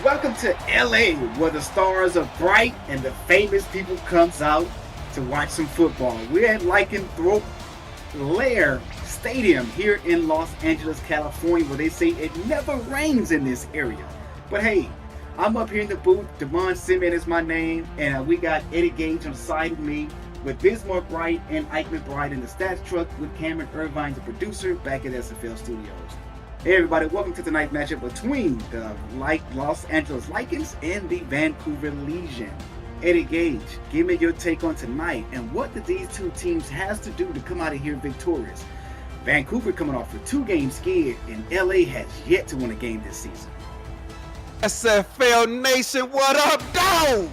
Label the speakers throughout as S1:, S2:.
S1: Welcome to LA, where the stars are bright and the famous people comes out to watch some football. We're at Lycanthrope Lair Stadium here in Los Angeles, California, where they say it never rains in this area. But hey, I'm up here in the booth. Devon Simmons is my name, and we got Eddie Gage on the side of me with Bismarck Wright and Ike McBride in the stats truck with Cameron Irvine, the producer, back at SFL Studios. Hey everybody, welcome to tonight's matchup between the Los Angeles Lycans and the Vancouver Legion. Eddie Gage, give me your take on tonight and what did these two teams has to do to come out of here victorious. Vancouver coming off a 2-game skid and LA has yet to win a game this season.
S2: SFL Nation, what up, dog?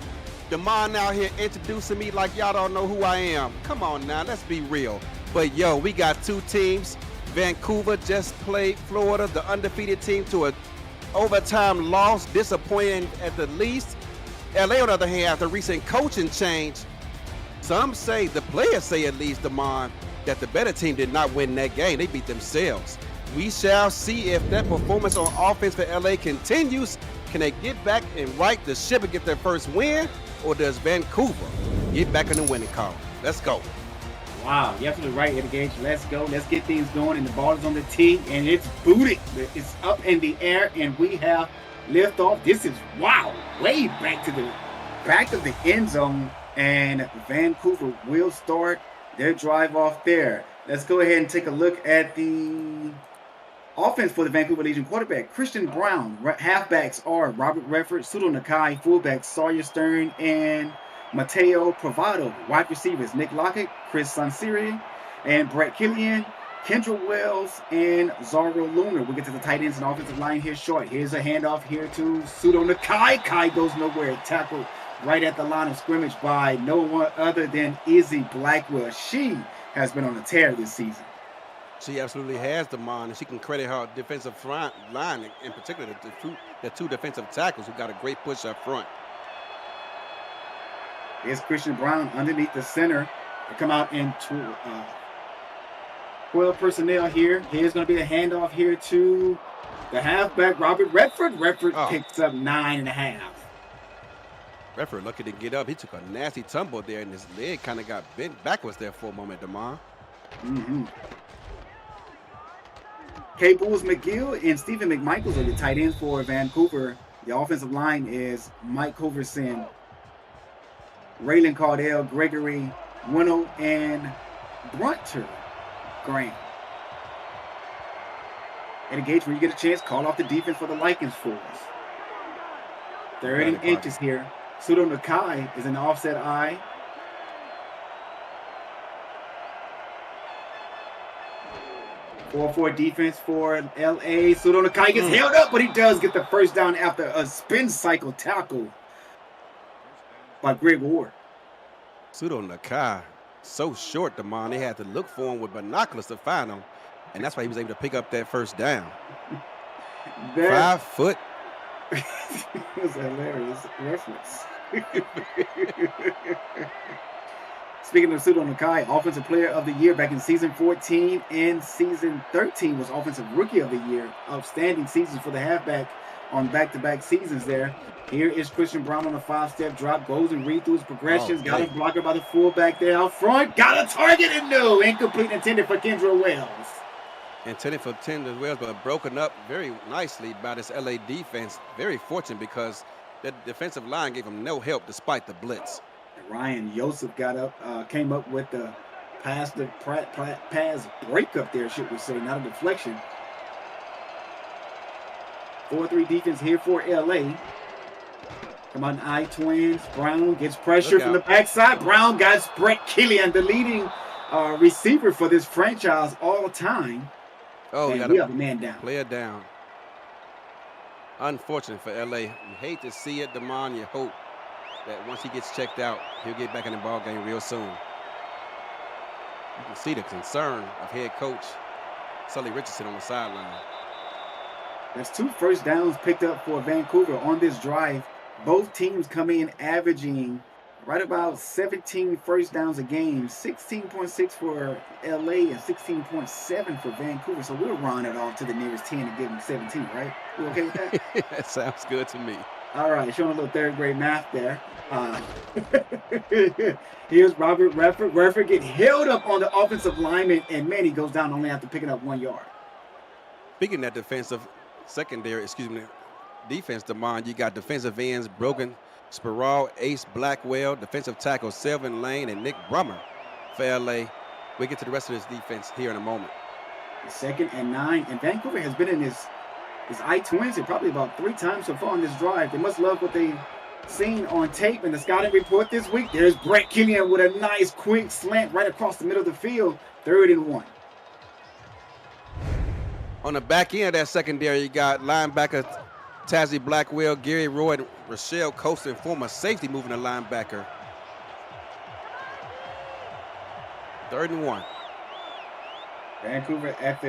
S2: Damon out here introducing me like y'all don't know who I am. Come on now, let's be real. But yo, we got two teams. Vancouver just played Florida, the undefeated team, to an overtime loss, disappointing at the least. LA, on the other hand, after recent coaching change, some say, the players say at least, Damon, that the better team did not win that game. They beat themselves. We shall see if that performance on offense for LA continues. Can they get back and right the ship and get their first win? Or does Vancouver get back in the winning column? Let's go.
S1: Wow, you're absolutely right, Eddie Gage. Let's go. Let's get things going. And the ball is on the tee, and it's booted. It's up in the air, and we have lift off. This is, wow, way back to the back of the end zone. And Vancouver will start their drive off there. Let's go ahead and take a look at the offense for the Vancouver Legion. Quarterback, Christian Brown. Halfbacks are Robert Redford, Sudo Nakai. Fullbacks, Sawyer Stern, and Mateo Pravado. Wide receivers, Nick Lockett, Chris Sansiri, and Brett Killian, Kendra Wells, and Zaro Lunar. We'll get to the tight ends and offensive line here short. Here's a handoff here to Sudo Nakai. Kai goes nowhere. Tackled right at the line of scrimmage by no one other than Izzy Blackwell. She has been on a tear this season.
S2: She absolutely has, Damon, and she can credit her defensive front line, in particular the two defensive tackles who got a great push up front.
S1: Here's Christian Brown underneath the center. They come out in 12 personnel here. Here's going to be the handoff here to the halfback, Robert Redford. Redford picks up 9.5.
S2: Redford lucky to get up. He took a nasty tumble there, and his leg kind of got bent backwards there for a moment, Damon.
S1: K. Bulls McGill and Stephen McMichaels are the tight ends for Vancouver. The offensive line is Mike Hoverson, Raylan Cardell, Gregory Winnow, and Brunter Graham. And Gage, when you get a chance, call off the defense for the Lycans for us. 30 inches here. Sudo Nakai is an offset eye. Four defense for LA. Sudo Nakai gets held up, but he does get the first down after a spin cycle tackle by Greg Ward.
S2: Sudo Nakai, so short, Damon. They had to look for him with binoculars to find him, and that's why he was able to pick up that first down. 5 foot.
S1: It was a hilarious reference. Speaking of Sudo Nakai, Offensive Player of the Year back in Season 14 and Season 13 was Offensive Rookie of the Year. Outstanding seasons for the halfback on back-to-back seasons there. Here is Christian Brown on a 5-step drop, goes and read through his progressions, got a blocker by the fullback there out front, got a target and no, incomplete, intended for Kendra Wells.
S2: Intended for Kendra Wells, but broken up very nicely by this LA defense. Very fortunate because that defensive line gave him no help despite the blitz.
S1: Ryan Yosef got up, came up with the pass break up there, should we say, not a deflection. 4-3 defense here for LA. Come on, I-Twins. Brown gets pressure from the backside. Brown got Brett Killian, the leading receiver for this franchise all time.
S2: Oh,
S1: and we have a man down.
S2: Player down. Unfortunate for LA. You hate to see it, Damon. You hope that once he gets checked out, he'll get back in the ball game real soon. You can see the concern of head coach Sully Richardson on the sideline.
S1: There's 2 first downs picked up for Vancouver on this drive. Both teams come in averaging right about 17 first downs a game, 16.6 for LA and 16.7 for Vancouver. So we'll round it off to the nearest 10 and give them 17, right? You okay with that?
S2: That sounds good to me.
S1: All right, showing a little third grade math there. Here's Robert Redford. Redford get held up on the offensive lineman, and man, he goes down only after picking up 1 yard.
S2: Speaking of that defensive defense, Damon, you got defensive ends Brogan Sparrow, Ace Blackwell, defensive tackle Selvin Lane, and Nick Brummer for LA. We'll get to the rest of this defense here in a moment.
S1: 2nd and 9, and Vancouver has been in his I-20 probably about 3 times so far on this drive. They must love what they've seen on tape in the scouting report this week. There's Brett Killian with a nice quick slant right across the middle of the field. 3rd and 1.
S2: On the back end of that secondary, you got linebacker Tazzy Blackwell, Gary Roy, and Rochelle Colston, former safety, moving the linebacker. 3rd and 1.
S1: Vancouver at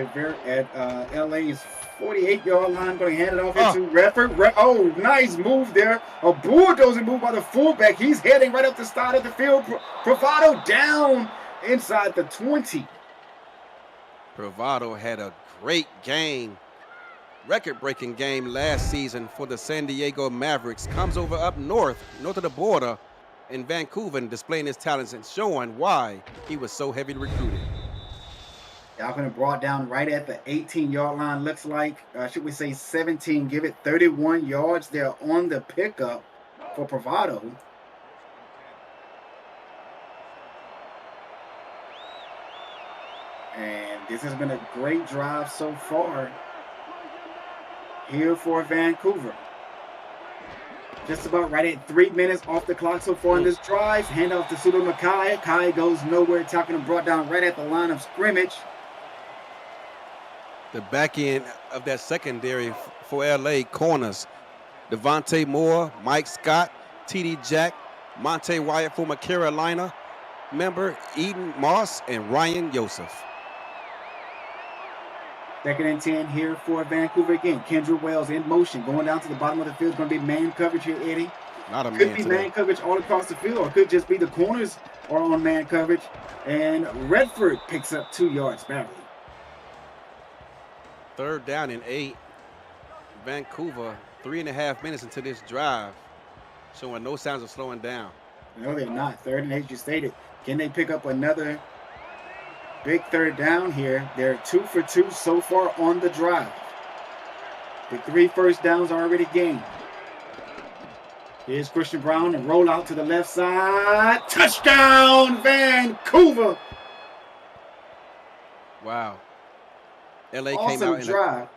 S1: LA's 48-yard line, going to hand it off into Redford. Oh, nice move there. A bulldozing move by the fullback. He's heading right up the start of the field. Bravado down inside the 20.
S2: Bravado had a great game, record-breaking game last season for the San Diego Mavericks. Comes over up north of the border in Vancouver, and displaying his talents and showing why he was so heavily recruited.
S1: Alvin brought down right at the 18-yard line. Looks like, should we say 17? Give it 31 yards there on the pickup for Bravado. And this has been a great drive so far here for Vancouver. Just about right at 3 minutes off the clock so far in this drive. Handoff to Sudo Makai. Kai goes nowhere. Talking brought down right at the line of scrimmage.
S2: The back end of that secondary for LA corners, Devontae Moore, Mike Scott, T.D. Jack, Monte Wyatt, former Carolina member, Eden Moss, and Ryan Yosef.
S1: 2nd and 10 here for Vancouver again. Kendra Wells in motion, going down to the bottom of the field. It's going to be man coverage here, Eddie.
S2: Not a man
S1: Could be
S2: today.
S1: man coverage all across the field, or could just be the corners are on man coverage. And Redford picks up 2 yards barely.
S2: 3rd down and 8. Vancouver, 3.5 minutes into this drive, showing no signs of slowing down.
S1: No, they're not. 3rd and 8, you stated. Can they pick up another big 3rd down here? They're 2 for 2 so far on the drive. The 3 first downs are already gained. Here's Christian Brown and roll out to the left side. Touchdown, Vancouver!
S2: Wow. LA
S1: Awesome
S2: came out
S1: drive.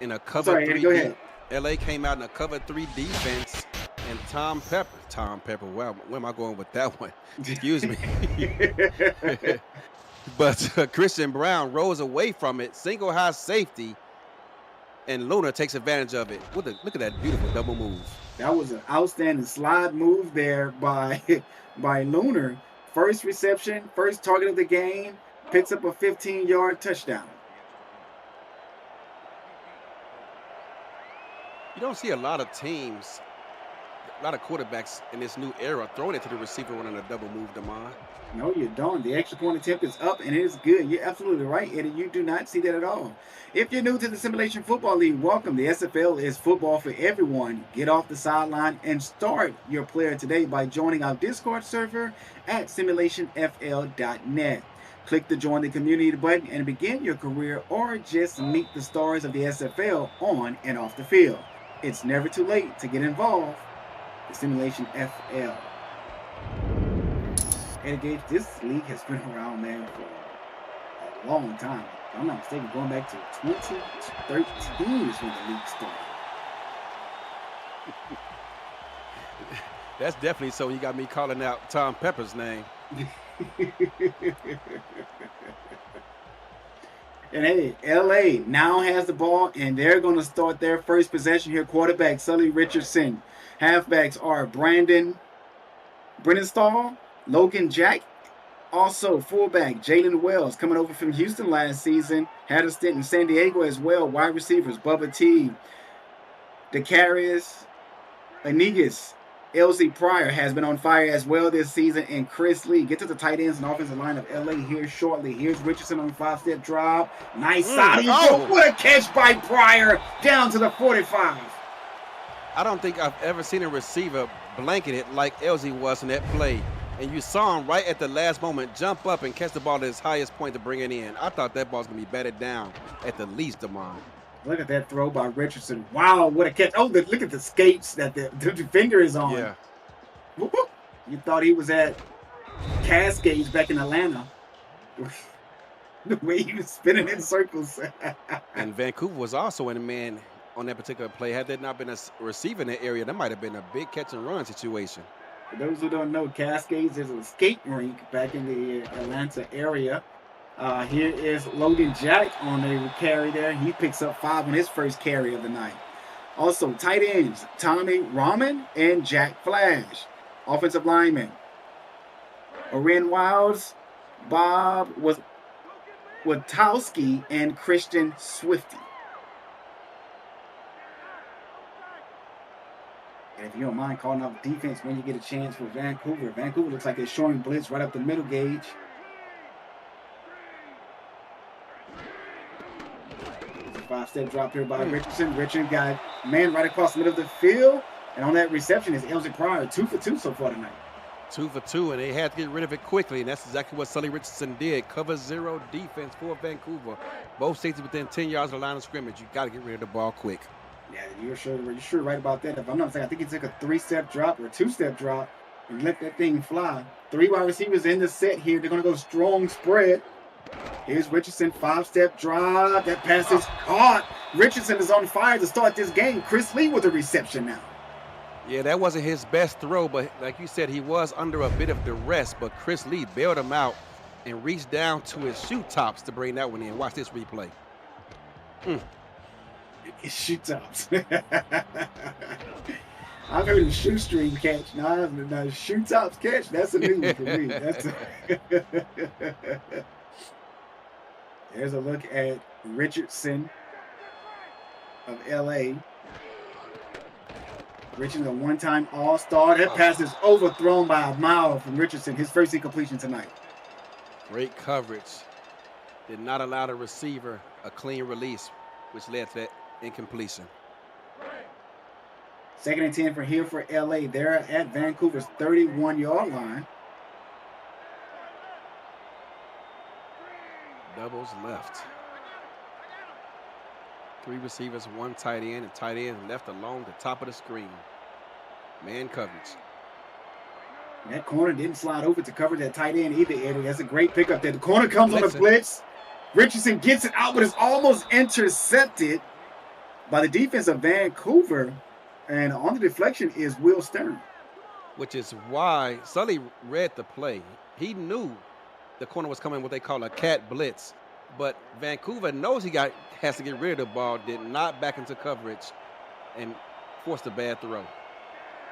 S2: in a cover
S1: Sorry,
S2: 3.
S1: Eddie, go ahead.
S2: LA came out in a cover 3 defense, and Tom Pepper, wow, where am I going with that one? Excuse me. But Christian Brown rose away from it, single high safety, and Luna takes advantage of it. Look at that beautiful double move.
S1: That was an outstanding slide move there by Lunar. First reception, first target of the game, picks up a 15-yard touchdown.
S2: You don't see a lot of teams, a lot of quarterbacks in this new era throwing it to the receiver running a double move, Damon.
S1: No, you don't. The extra point attempt is up, and it is good. You're absolutely right, Eddie. You do not see that at all. If you're new to the Simulation Football League, welcome. The SFL is football for everyone. Get off the sideline and start your player today by joining our Discord server at simulationfl.net. Click the Join the Community button and begin your career, or just meet the stars of the SFL on and off the field. It's never too late to get involved. The Simulationfl. And Gage, this league has been around, man, for a long time. If I'm not mistaken, going back to 2013 is when the league started.
S2: That's definitely so. You got me calling out Tom Pepper's name.
S1: And hey, LA now has the ball, and they're going to start their first possession here. Quarterback Sully Richardson. Halfbacks are Brendan Stahl, Logan Jack. Also, fullback Jalen Wells, coming over from Houston last season. Had a stint in San Diego as well. Wide receivers Bubba T, Decarius Anigas. LZ Pryor has been on fire as well this season, and Chris Lee. Get to the tight ends and offensive line of LA here shortly. Here's Richardson on a 5-step drop. Nice side. What a catch by Pryor down to the 45.
S2: I don't think I've ever seen a receiver blanketed like Elsie was in that play. And you saw him right at the last moment jump up and catch the ball at his highest point to bring it in. I thought that ball was going to be batted down at the least, Damon.
S1: Look at that throw by Richardson. Wow, what a catch. Oh, look at the skates that the defender is on.
S2: Yeah.
S1: Whoop, whoop. You thought he was at Cascades back in Atlanta. The way he was spinning in circles.
S2: And Vancouver was also in a man on that particular play. Had there not been a receiver in that area, that might have been a big catch and run situation.
S1: For those who don't know, Cascades is a skate rink back in the Atlanta area. Here is Logan Jack on the carry there. He picks up 5 on his first carry of the night. Also, tight ends, Tommy Rahman and Jack Flash. Offensive linemen, Oren Wilds, Bob Witowski, and Christian Swifty. And if you don't mind calling out defense when you get a chance for Vancouver. Vancouver looks like it's showing blitz right up the middle gauge. There's a 5-step drop here by Richardson. Richardson got man right across the middle of the field. And on that reception is Elsie Pryor, 2 for 2 so far tonight.
S2: 2 for 2, and they had to get rid of it quickly, and that's exactly what Sully Richardson did. Cover 0 defense for Vancouver. Both safeties within 10 yards of the line of scrimmage. You got to get rid of the ball quick.
S1: Yeah, you're sure right about that. If I'm not mistaken, I think he took a 3-step drop or 2-step drop and let that thing fly. 3 wide receivers in the set here. They're going to go strong spread. Here's Richardson, 5-step drop. That pass is caught. Richardson is on fire to start this game. Chris Lee with the reception now.
S2: Yeah, that wasn't his best throw, but like you said, he was under a bit of duress, but Chris Lee bailed him out and reached down to his shoe tops to bring that one in. Watch this replay.
S1: His shoe tops. I've heard of shoestring catch. No, shoe tops catch. That's a new one for me. There's a look at Richardson of LA. Richardson, a one-time all-star. That pass is overthrown by a mile from Richardson. His first incompletion tonight.
S2: Great coverage. Did not allow the receiver a clean release, which led to that incompletion.
S1: 2nd and 10 for LA. They're at Vancouver's 31-yard line.
S2: Doubles left. 3 receivers, 1 tight end, and tight end left along the top of the screen. Man coverage.
S1: That corner didn't slide over to cover that tight end either, Eddie. That's a great pickup there. The corner comes on the blitz. Richardson gets it out, but it's almost intercepted by the defense of Vancouver. And on the deflection is Will Stern.
S2: Which is why Sully read the play. He knew the corner was coming what they call a cat blitz. But Vancouver knows he has to get rid of the ball, did not back into coverage, and forced a bad throw.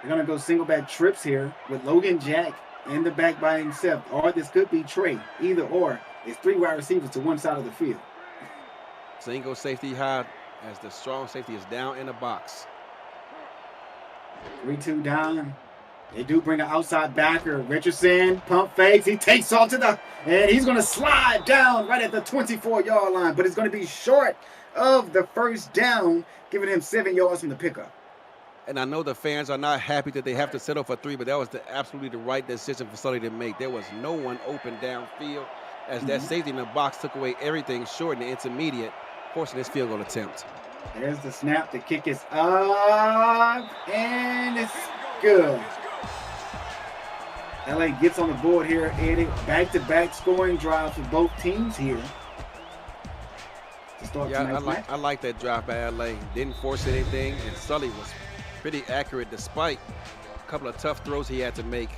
S1: They're going to go single back trips here with Logan Jack in the back by himself. Or this could be Trey. Either or. It's 3 wide receivers to one side of the field.
S2: Single safety high as the strong safety is down in the box.
S1: 3-2 down. They do bring an outside backer. Richardson, pump fakes. He takes off and he's going to slide down right at the 24-yard line. But it's going to be short of the first down, giving him 7 yards from the pickup.
S2: And I know the fans are not happy that they have to settle for 3, but that was absolutely the right decision for Sully to make. There was no one open downfield as that safety in the box took away everything short in the intermediate, forcing this field goal attempt.
S1: There's the snap. The kick is up, and it's good. LA gets on the board here, Eddie. Back-to-back scoring drives for both teams here.
S2: I like that drive by LA. Didn't force anything, and Sully was pretty accurate despite a couple of tough throws he had to make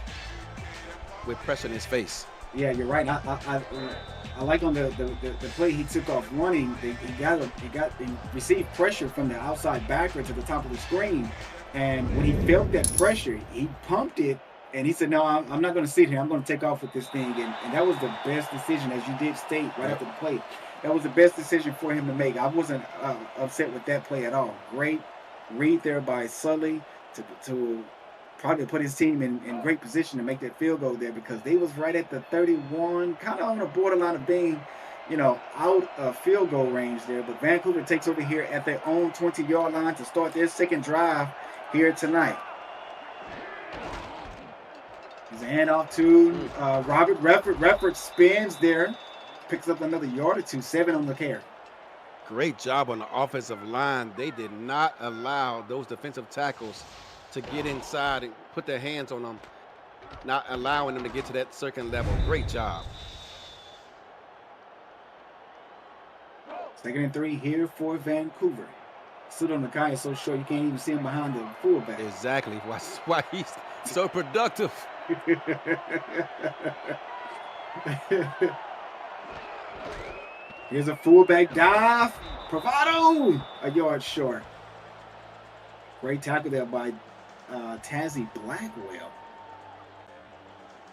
S2: with pressure in his face.
S1: Yeah, you're right. I like on the play he took off running. He received pressure from the outside backer to the top of the screen, and when he felt that pressure, he pumped it, and he said, "No, I'm not going to sit here. I'm going to take off with this thing." And that was the best decision, as you did state right after the play. That was the best decision for him to make. I wasn't upset with that play at all. Great read there by Sully to probably put his team in great position to make that field goal there, because they was right at the 31, kind of on the borderline of being, out of field goal range there. But Vancouver takes over here at their own 20-yard line to start their second drive here tonight. There's a handoff to Robert Redford. Redford spins there, picks up another yard or two, 7 on the carry.
S2: Great job on the offensive line. They did not allow those defensive tackles to get inside and put their hands on them, not allowing them to get to that second level. Great job.
S1: 2nd and 3 here for Vancouver. Stood on the guy is so short you can't even see him behind the fullback.
S2: Exactly. That's why he's so productive.
S1: Here's a fullback dive. Bravado! A yard short. Great tackle there by Tazzy Blackwell.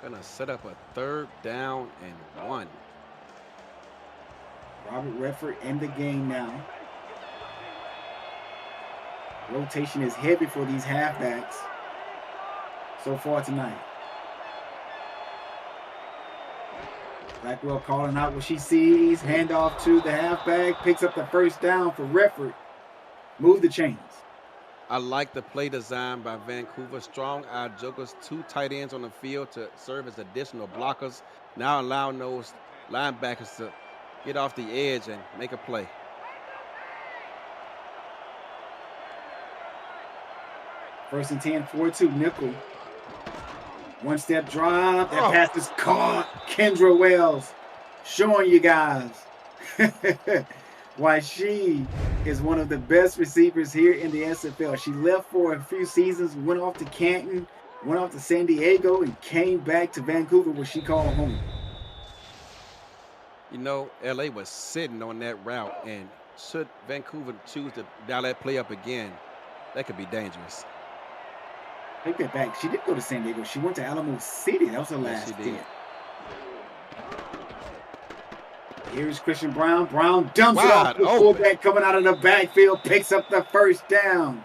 S2: Gonna set up a 3rd down and 1.
S1: Robert Redford in the game now. Rotation is heavy for these halfbacks so far tonight. Blackwell calling out what she sees. Handoff to the halfback. Picks up the 1st down for Redford. Move the chains.
S2: I like the play design by Vancouver. Strong eye jokers, 2 tight ends on the field to serve as additional blockers. Now allowing those linebackers to get off the edge and make a play.
S1: First and 10, 4-2 nickel. 1-step drop. That pass is caught. Kendra Wells showing you guys why she is one of the best receivers here in the SFL. She left for a few seasons, went off to Canton, went off to San Diego, and came back to Vancouver, where she called home.
S2: You know, LA was sitting on that route, and should Vancouver choose to dial that play up again, that could be dangerous.
S1: Take that back. She didn't go to San Diego. She went to Alamo City. That was her last stint. Here's Christian Brown. Brown dumps it off the fullback coming out of the backfield. Picks up the 1st down.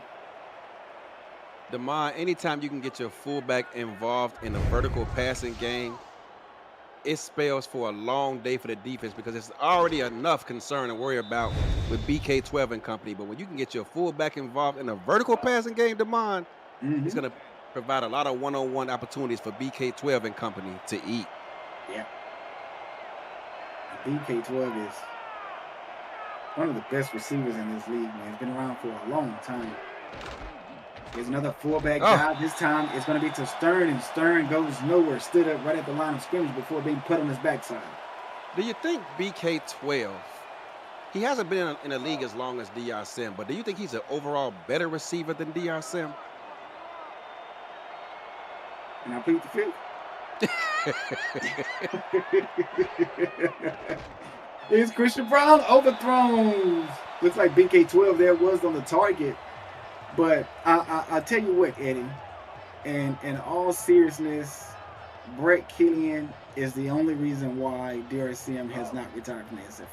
S2: DeMond, anytime you can get your fullback involved in a vertical passing game, it spells for a long day for the defense because it's already enough concern to worry about with BK12 and company. But when you can get your fullback involved in a vertical passing game, DeMond, it's going to provide a lot of one-on-one opportunities for BK12 and company to eat.
S1: Yeah. BK12 is one of the best receivers in this league, man. He's been around for a long time. There's another fullback dive. This time it's going to be to Stern, and Stern goes nowhere. Stood up right at the line of scrimmage before being put on his backside.
S2: Do you think BK12, he hasn't been in the league as long as DR Sim, but do you think he's an overall better receiver than DR Sim?
S1: And I plead the fifth. Here's Christian Brown, overthrows. Looks like BK12 there was on the target. But I tell you what, Eddie, and in all seriousness, Brett Killian is the only reason why DRCM has not retired from the SFL.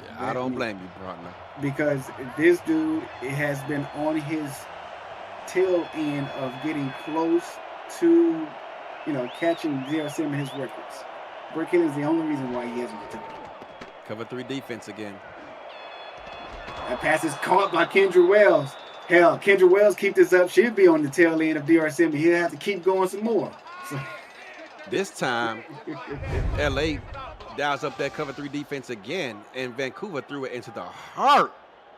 S2: Yeah, I don't blame you, partner.
S1: Because this dude has been on his tail end of getting close to, catching DRCM in his records. Brett Killian is the only reason why he hasn't retired.
S2: Cover 3 defense again.
S1: That pass is caught by Kendra Wells. Hell, Kendra Wells keep this up. She'll be on the tail end of DRCM, but he'll have to keep going some more. So.
S2: This time, LA dials up that cover 3 defense again, and Vancouver threw it into the heart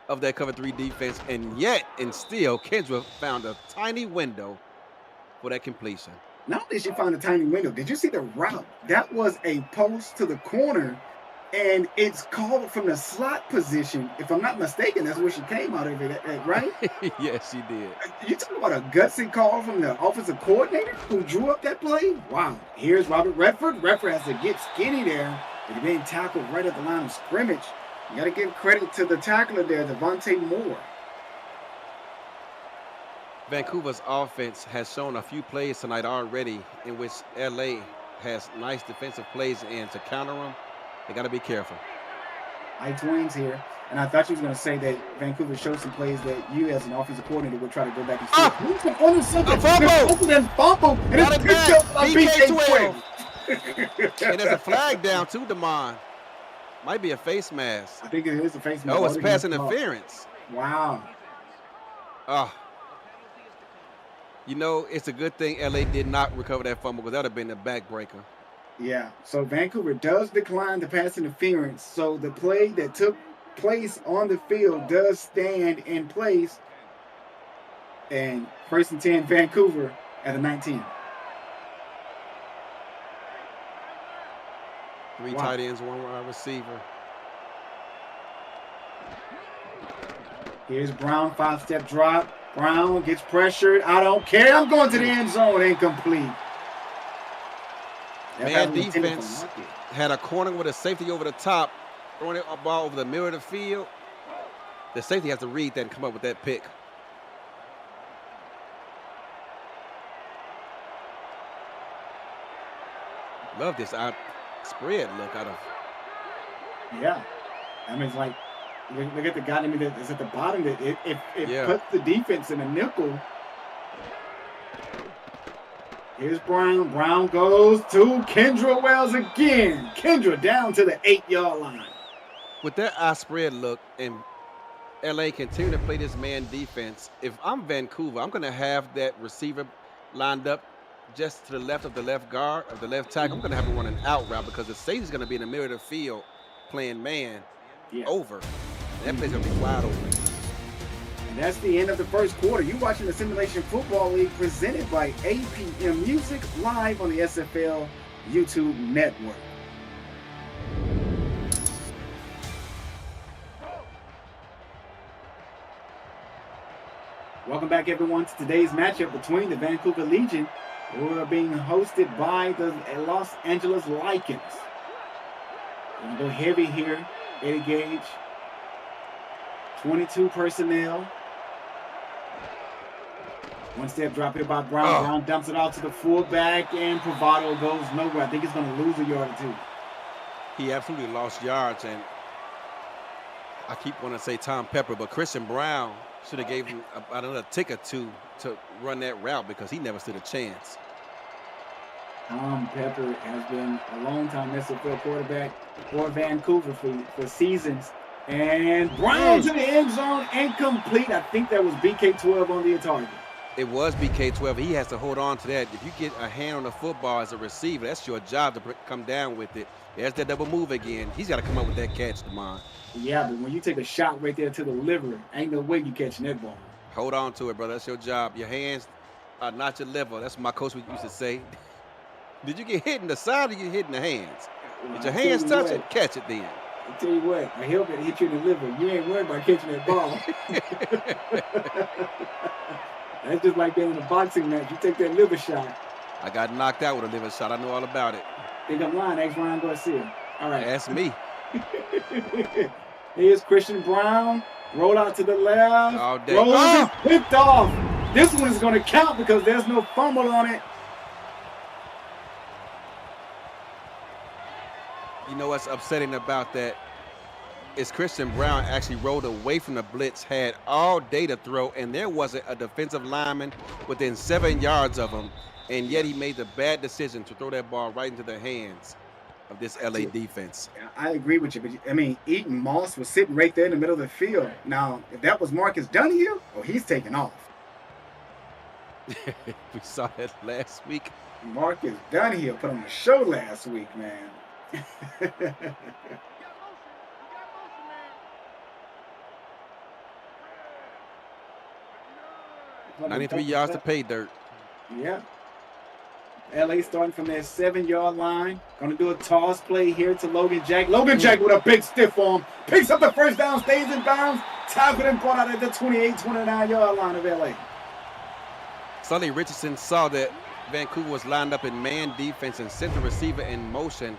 S2: of that cover 3 defense, and still, Kendra found a tiny window for that completion.
S1: Not only did she find a tiny window, did you see the route? That was a post to the corner, and it's called from the slot position. If I'm not mistaken, that's where she came out of it, right?
S2: Yes, she did.
S1: You talking about a gutsy call from the offensive coordinator who drew up that play? Wow. Here's Robert Redford. Redford has to get skinny there. He's being tackled right at the line of scrimmage. You got to give credit to the tackler there, Devontae Moore.
S2: Vancouver's offense has shown a few plays tonight already in which LA has nice defensive plays in to counter them. They got to be careful.
S1: Ike Wings here. And I thought you was going to say that Vancouver showed some plays that you as an offensive coordinator would try to go back and see.
S2: A fumble!
S1: And it's picked up by BK12.
S2: And there's a flag down too, DeMond. Might be a face mask.
S1: I think it is a face mask.
S2: No, it's pass interference.
S1: Wow.
S2: You know, it's a good thing LA did not recover that fumble because that would have been a backbreaker.
S1: Yeah. So Vancouver does decline the pass interference. So the play that took place on the field does stand in place. And 1st and 10, Vancouver at the 19.
S2: Three
S1: Wow.
S2: tight ends, one wide receiver.
S1: Here's Brown, 5-step drop. Brown gets pressured. I don't care. I'm going to the end zone. Incomplete.
S2: Man defense had a corner with a safety over the top, throwing a ball over the middle of the field. The safety has to read that and come up with that pick. Love this out spread look out of.
S1: Yeah. I mean, it's like, look at the guy that's at the bottom. It puts the defense in a nickel. Here's Brown. Brown goes to Kendra Wells again. Kendra down to the 8-yard line.
S2: With that eye spread look and LA continue to play this man defense, if I'm Vancouver, I'm going to have that receiver lined up just to the left of the left guard, of the left tackle. I'm going to have him run an out route because the safety's going to be in the middle of the field playing man over. That play's going to be wide open.
S1: And that's the end of the first quarter. You're watching the Simulation Football League presented by APM Music live on the SFL YouTube network. Welcome back, everyone, to today's matchup between the Vancouver Legion, who are being hosted by the Los Angeles Lycans. We're going to go heavy here. Eddie Gage, 22 personnel. 1-step drop here by Brown. Brown dumps it off to the fullback, and Bravado goes nowhere. I think he's going to lose a yard or two.
S2: He absolutely lost yards, and I keep wanting to say Tom Pepper, but Christian Brown should have gave him another tick or two to run that route because he never stood a chance.
S1: Tom Pepper has been a long-time SFL quarterback for Vancouver for seasons. And Brown to the end zone, incomplete. I think that was BK12 on the target.
S2: It was BK12. He has to hold on to that. If you get a hand on the football as a receiver, that's your job to come down with it. There's that double move again. He's got to come up with that catch, Damon.
S1: Yeah, but when you take a shot right there to the liver, ain't no way you catching that ball.
S2: Hold on to it, brother. That's your job. Your hands are not your liver. That's what my coach used to say. Did you get hit in the side or you hit in the hands? Did your hands touch it? Catch it then.
S1: I'll tell you what, a helmet hit you in the liver. You ain't worried about catching that ball. That's just like being in a boxing match. You take that liver shot.
S2: I got knocked out with a liver shot. I know all about it.
S1: Think I'm lying. Ask Ryan Garcia. All right.
S2: Ask me.
S1: Here's Christian Brown. Roll out to the left.
S2: All day.
S1: Rolls picked off. This one is going to count because there's no fumble on it.
S2: You know what's upsetting about that is Christian Brown actually rolled away from the blitz, had all day to throw, and there wasn't a defensive lineman within 7 yards of him, and yet he made the bad decision to throw that ball right into the hands of this LA defense.
S1: I agree with you, but I mean, Eaton Moss was sitting right there in the middle of the field. Now, if that was Marcus Dunhill, he's taking off.
S2: We saw that last week.
S1: Marcus Dunhill put on a show last week, man.
S2: 93 yards to pay dirt.
S1: Yeah. LA starting from their 7-yard line. Going to do a toss play here to Logan Jack. Logan Jack with a big stiff arm. Picks up the first down, stays in bounds. Tackled and brought out at the 28, 29-yard line of LA.
S2: Sully Richardson saw that Vancouver was lined up in man defense and sent the receiver in motion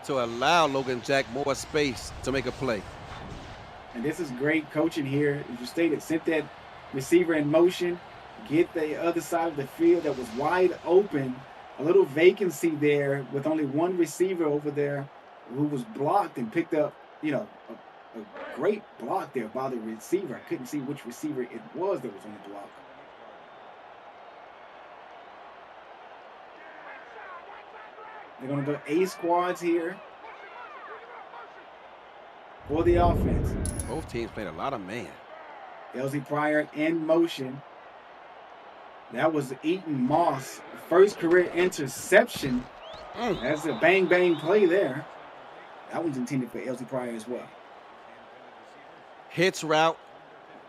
S2: to allow Logan Jack more space to make a play.
S1: And this is great coaching here. As you stated, sent that receiver in motion, get the other side of the field that was wide open. A little vacancy there with only one receiver over there who was blocked and picked up, a great block there by the receiver. I couldn't see which receiver it was that was on the block. They're going to go A squads here for the offense.
S2: Both teams played a lot of man.
S1: LZ Pryor in motion. That was Eaton Moss, first career interception. That's a bang bang play there. That one's intended for LT Pryor as well.
S2: Hitch route.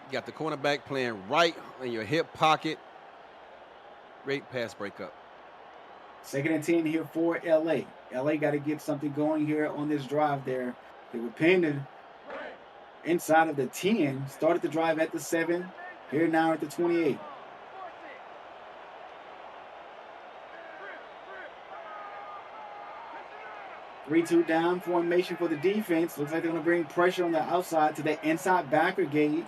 S2: You got the cornerback playing right in your hip pocket. Great pass breakup.
S1: 2nd and 10 here for LA. LA got to get something going here on this drive there. They were pinned inside of the 10. Started the drive at the 7. Here now at the 28. Three-two down formation for the defense. Looks like they're going to bring pressure on the outside to the inside backer gauge.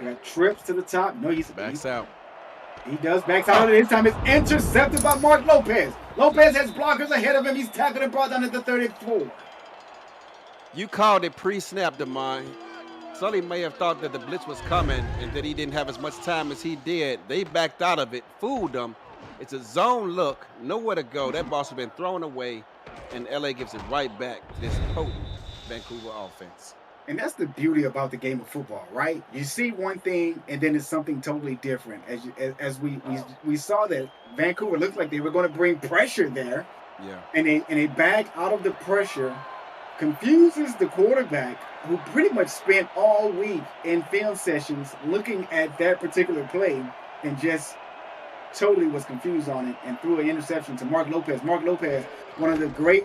S1: They got trips to the top. No, he's
S2: out.
S1: He does backs out. This time it's intercepted by Mark Lopez. Lopez has blockers ahead of him. He's tackled and brought down at the 34.
S2: You called it pre-snap, DeMond. Sully may have thought that the blitz was coming and that he didn't have as much time as he did. They backed out of it, fooled them. It's a zone look, nowhere to go. That ball's been thrown away, and LA gives it right back to this potent Vancouver offense.
S1: And that's the beauty about the game of football, right? You see one thing, and then it's something totally different. As we saw that Vancouver looked like they were going to bring pressure there.
S2: Yeah.
S1: And they back out of the pressure, confuses the quarterback, who pretty much spent all week in film sessions looking at that particular play and just totally was confused on it and threw an interception to Mark Lopez. Mark Lopez, one of the great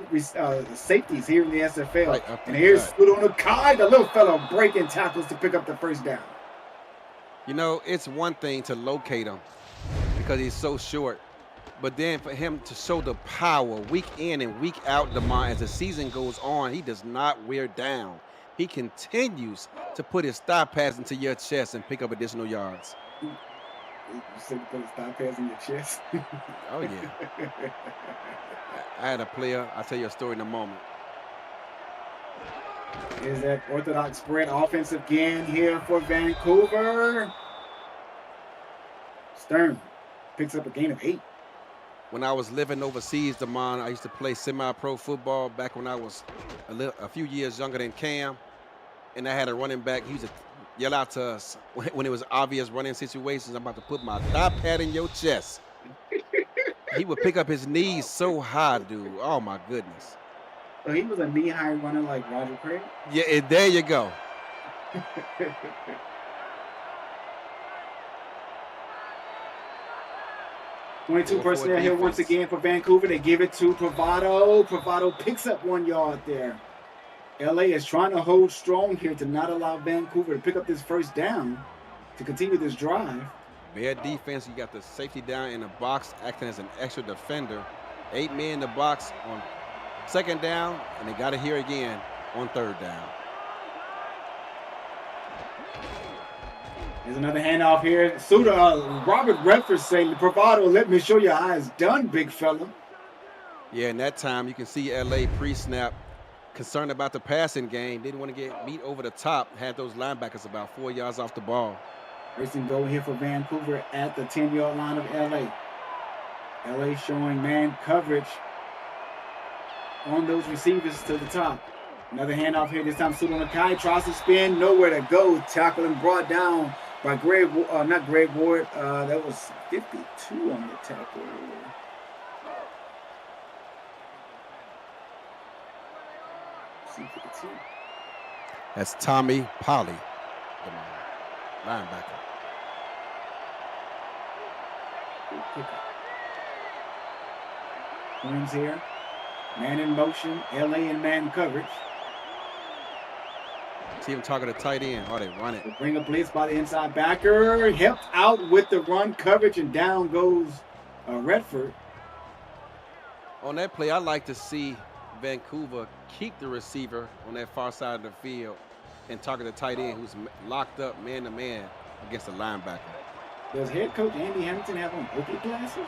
S1: safeties here in the SFL.
S2: Right,
S1: and here's Sudonakai, the little fellow, breaking tackles to pick up the first down.
S2: You know, it's one thing to locate him because he's so short, but then for him to show the power week in and week out, DeMond, as the season goes on, he does not wear down. He continues to put his thigh pads into your chest and pick up additional yards.
S1: You said you put his thigh pads in your chest?
S2: Oh, yeah. I had a player. I'll tell you a story in a moment.
S1: Is that orthodox spread offense again here for Vancouver? Stern picks up a gain of 8.
S2: When I was living overseas, DeMond, I used to play semi-pro football back when I was a few years younger than Cam. And I had a running back. He used to yell out to us when it was obvious running situations, I'm about to put my thigh pad in your chest. He would pick up his knees so high, dude. Oh, my goodness.
S1: So he was a knee-high runner like Roger Craig?
S2: Yeah, there you go.
S1: 22 personnel here once again for Vancouver. They give it to Pravado. Pravado picks up 1 yard there. LA is trying to hold strong here to not allow Vancouver to pick up this first down to continue this drive.
S2: Bad defense. You got the safety down in the box acting as an extra defender. 8 men in the box on 2nd down, and they got it here again on 3rd down.
S1: There's another handoff here. Robert Redford saying, Pravado, let me show you how it's done, big fella.
S2: Yeah, in that time, you can see LA pre-snap, concerned about the passing game. Didn't want to get beat over the top. Had those linebackers about 4 yards off the ball.
S1: First and goal here for Vancouver at the 10-yard line of LA. LA showing man coverage on those receivers to the top. Another handoff here. This time Sudonakai tries to spin. Nowhere to go. Tackle and brought down by not Greg Ward. That was 52 on the tackle.
S2: That's Tommy Polly, the linebacker.
S1: Wins here. Man in motion. LA in man coverage.
S2: See him target a tight end. Oh, they run it.
S1: They bring a blitz by the inside backer. Helped out with the run coverage, and down goes Redford.
S2: On that play, I like to see Vancouver keep the receiver on that far side of the field and target the tight end who's locked up man-to-man against the linebacker.
S1: Does head coach Andy Hamilton have on Oakley glasses?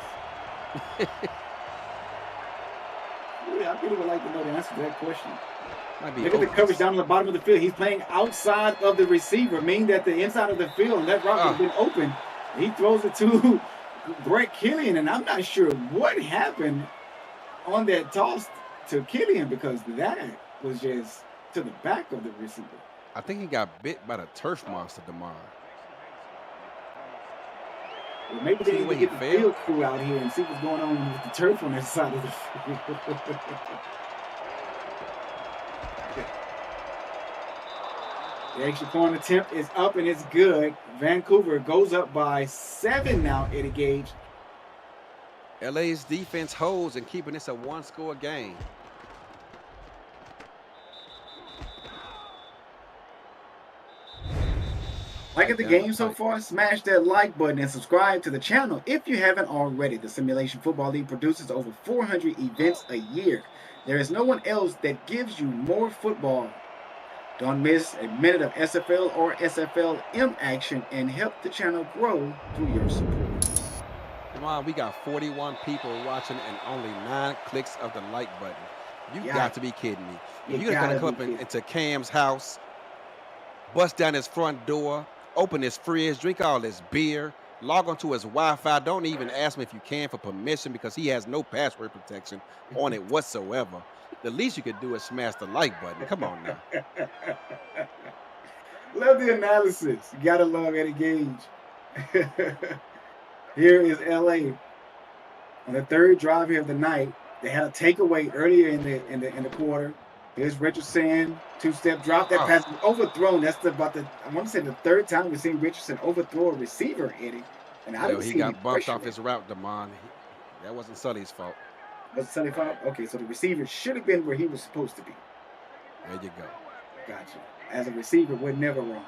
S1: I really would like to know the answer to that question. Look at the coverage down on the bottom of the field. He's playing outside of the receiver, meaning that the inside of the field, and that route has been open. He throws it to Brett Killian, and I'm not sure what happened on that toss to Killian because that was just to the back of the receiver.
S2: I think he got bit by the turf monster tomorrow.
S1: Well, maybe they
S2: See the
S1: need to
S2: way he
S1: get the
S2: fell?
S1: field crew out here and see what's going on with the turf on that side of the field. The extra point attempt is up and it's good. Vancouver goes up by 7 now, Eddie Gage.
S2: LA's defense holds and keeping this a one-score game.
S1: Like the game so far, smash that like button and subscribe to the channel if you haven't already. The Simulation Football League produces over 400 events a year. There is no one else that gives you more football. Don't miss a minute of SFL or SFL-M action and help the channel grow through your support.
S2: Come on, we got 41 people watching and only 9 clicks of the like button. You got to be kidding me. If you're going to come up into Cam's house, bust down his front door, open his fridge, drink all his beer, log onto his Wi-Fi, don't even ask him if you can for permission because he has no password protection on it whatsoever. The least you could do is smash the like button. Come on now.
S1: Love the analysis. You gotta love Eddie Gage. Here is LA on the third drive here of the night. They had a takeaway earlier in the quarter. Here's Richardson, two-step drop. That pass is overthrown. That's about I want to say the third time we've seen Richardson overthrow a receiver, Eddie. And I didn't see
S2: he got bumped off his route, Damon. That wasn't Sully's fault.
S1: Was it Sully's fault? Okay, so the receiver should have been where he was supposed to be.
S2: There you go.
S1: Gotcha. As a receiver, we're never wrong.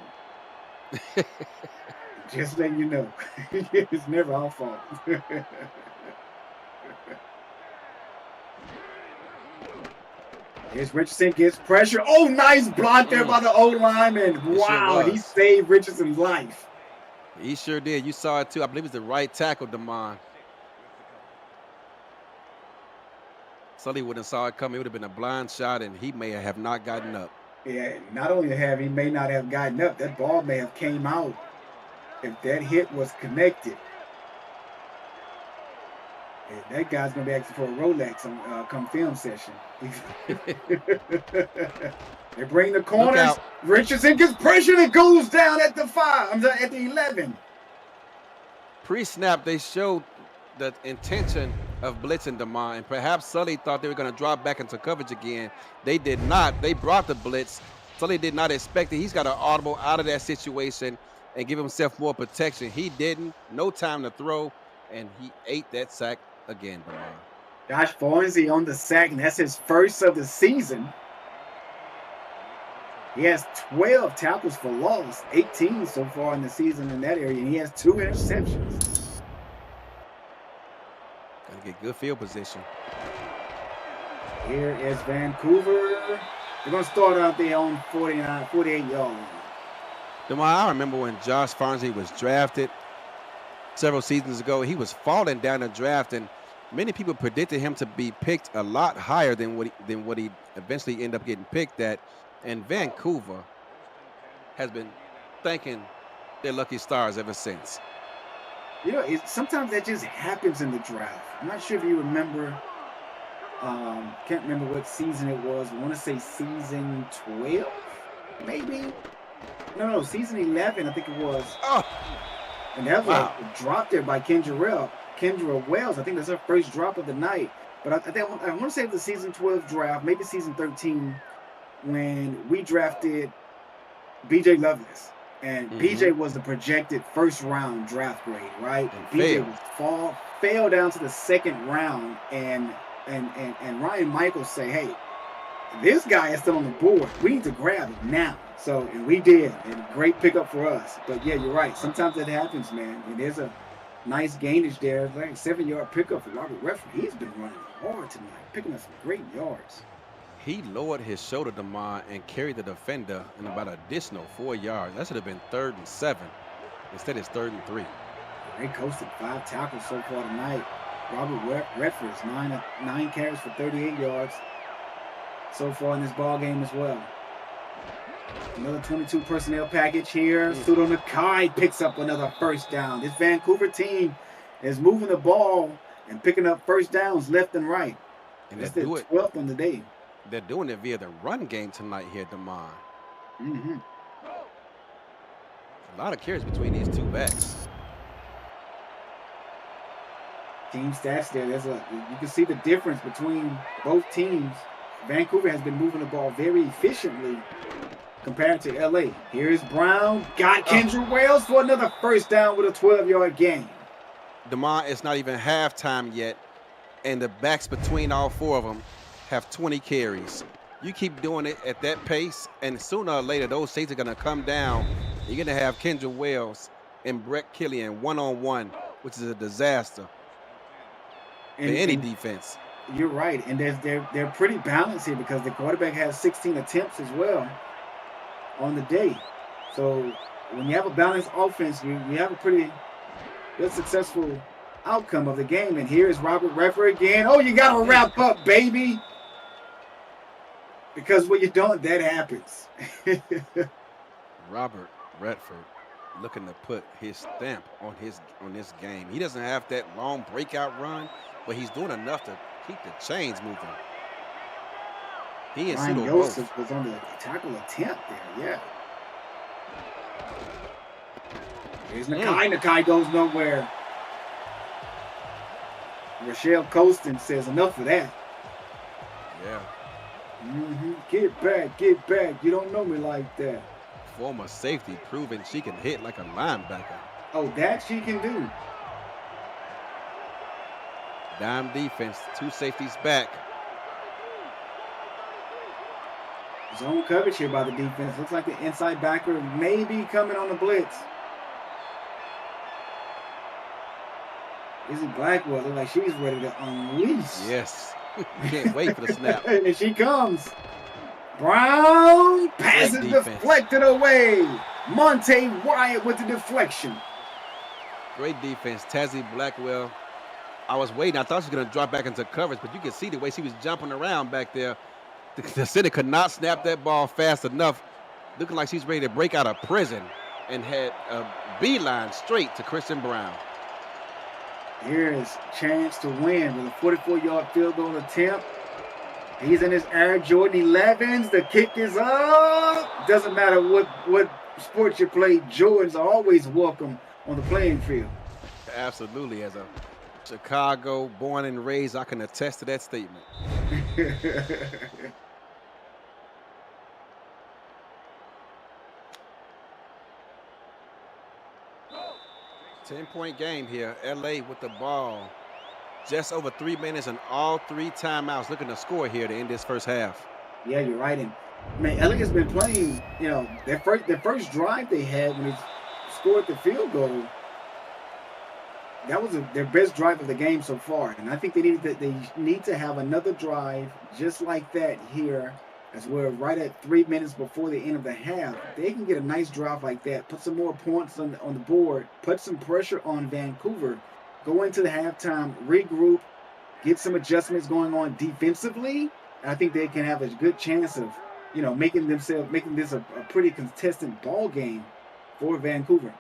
S1: Just letting you know. It's never our fault. Here's Richardson, gets pressure. Oh, nice block there by the O-lineman. Wow, he saved Richardson's life.
S2: He sure did. You saw it too. I believe it's the right tackle, Damon. Sully wouldn't have saw it coming. It would have been a blind shot, and he may have not gotten up.
S1: Yeah, not only he may not have gotten up, that ball may have came out if that hit was connected. And that guy's going to be asking for a Rolex on come film session. They bring the corners. Richardson gets pressure and it goes down at the 5. At the 11.
S2: Pre-snap, they showed the intention of blitzing Damon, and perhaps Sully thought they were going to drop back into coverage again. They did not. They brought the blitz. Sully did not expect it. He's got an audible out of that situation and give himself more protection. He didn't. No time to throw, and he ate that sack again, Damon.
S1: Josh Farnsey on the sack, and that's his first of the season. He has 12 tackles for loss, 18 so far in the season in that area, and he has 2 interceptions.
S2: Got to get good field position.
S1: Here is Vancouver. They're going to start out there on 48 yards.
S2: I remember when Josh Farnsey was drafted several seasons ago. He was falling down the draft, and many people predicted him to be picked a lot higher than what he eventually ended up getting picked at. And Vancouver has been thanking their lucky stars ever since.
S1: You know, sometimes that just happens in the draft. I'm not sure if you remember. Can't remember what season it was. I want to say season 12, maybe. No, season 11, I think it was.
S2: Oh,
S1: and that was a drop there by Kendra Wells. I think that's her first drop of the night. But I want to say it was the season 12 draft, maybe season 13, when we drafted B.J. Lovelace. And BJ was the projected first-round draft grade, right? And BJ fell down to the second round, and Ryan Michaels say, hey, this guy is still on the board. We need to grab him now. So, and we did, and great pickup for us. But yeah, you're right. Sometimes that happens, man. And there's a nice gainage there, like a 7-yard pickup for Robert Redford. He's been running hard tonight, picking up some great yards. He
S2: lowered his shoulder, Damon, and carried the defender in about an additional 4 yards. That should have been 3rd and 7. Instead, it's 3rd and 3.
S1: They coasted 5 tackles so far tonight. Robert Redford is 9 carries for 38 yards so far in this ball game as well. Another 22 personnel package here. Sudo Nakai picks up another first down. This Vancouver team is moving the ball and picking up first downs left and right. And that's their 12th on the day.
S2: They're doing it via the run game tonight here, Damon. A lot of carries between these two backs.
S1: team stats there. You can see the difference between both teams. Vancouver has been moving the ball very efficiently compared to LA. Here's Brown. Got Kendra Wells for another first down with a 12-yard gain.
S2: DeMond, it's not even halftime yet, and the backs between all four of them have 20 carries. You keep doing it at that pace, and sooner or later, those safeties are going to come down. You're going to have Kendra Wells and Brett Killian one-on-one, which is a disaster for any defense.
S1: You're right, and they're pretty balanced here because the quarterback has 16 attempts as well on the day. So when you have a balanced offense, you have a pretty good successful outcome of the game. And here is Robert Redford again. Oh, you got to wrap up, baby. Because when you don't, that happens.
S2: Robert Redford looking to put his stamp on this game. He doesn't have that long breakout run, but he's doing enough to keep the chains moving. He and
S1: Ryan
S2: Sudo
S1: Joseph
S2: both.
S1: was on the tackle attempt there, yeah. Here's Nakai. Nakai goes nowhere. Rochelle Colston says enough of that.
S2: Yeah.
S1: Get back, get back. You don't know me like that.
S2: Former safety proving she can hit like a linebacker.
S1: Oh, that she can do.
S2: Dime defense, two safeties back.
S1: Zone coverage here by the defense. Looks like the inside backer may be coming on the blitz. Izzy Blackwell looks like she's ready to unleash.
S2: Yes. Can't wait for the snap.
S1: And she comes. Brown passes deflected away. Monte Wyatt with the deflection.
S2: Great defense. Tazzy Blackwell. I was waiting. I thought she was going to drop back into coverage, but you could see the way she was jumping around back there. The center could not snap that ball fast enough. Looking like she's ready to break out of prison and had a beeline straight to Christian Brown.
S1: Here's chance to win with a 44-yard field goal attempt. He's in his Air Jordan 11s. The kick is up. Doesn't matter what sport you play, Jordans are always welcome on the playing field.
S2: Absolutely. As a Chicago born and raised, I can attest to that statement. 10-point game here. LA with the ball. Just over 3 minutes and all three timeouts. Looking to score here to end this first half.
S1: Yeah, you're right. And man, LA has been playing, their first drive they had when they scored the field goal. That was their best drive of the game so far. And I think they need to have another drive just like that here, as we're right at 3 minutes before the end of the half. They can get a nice drive like that, put some more points on the board, put some pressure on Vancouver, go into the halftime, regroup, get some adjustments going on defensively. I think they can have a good chance of, making this a pretty contested ball game for Vancouver.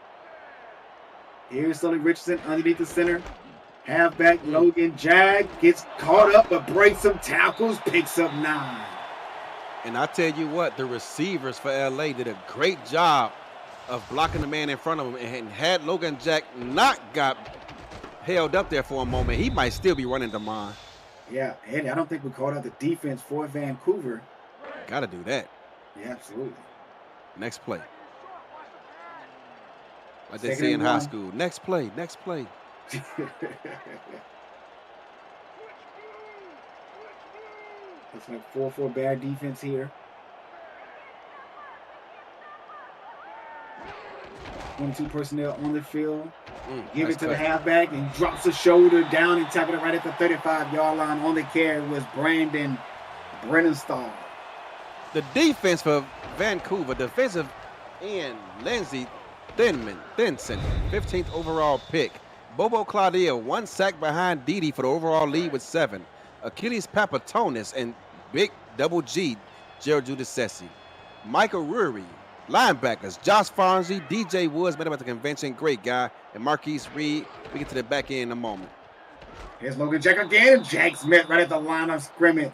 S1: Here's Sully Richardson underneath the center. Halfback Logan Jag gets caught up but breaks some tackles, picks up 9.
S2: And I tell you what, the receivers for LA did a great job of blocking the man in front of him. And had Logan Jack not got held up there for a moment, he might still be running to mine.
S1: Yeah, Eddie, I don't think we called out the defense for Vancouver.
S2: Got to do that.
S1: Yeah, absolutely.
S2: Next play. Like they say in high school. Next play, next play.
S1: Looks like 4-4 Bear defense here. 22 personnel on the field. Give it to the halfback and drops a shoulder down and tackle it right at the 35-yard line. On the carry was Brandon Brennenstall.
S2: The defense for Vancouver, defensive end Lindsey Thinson, 15th overall pick. Bobo Claudia, 1 sack behind Didi for the overall lead with 7. Achilles Papatonis and Big Double G, Gerald Giudice. Michael Rury, linebackers, Josh Farnsey, DJ Woods, met him at the convention, great guy, and Marquise Reed. We get to the back end in a moment.
S1: Here's Logan Jack again. Jack Smith right at the line of scrimmage.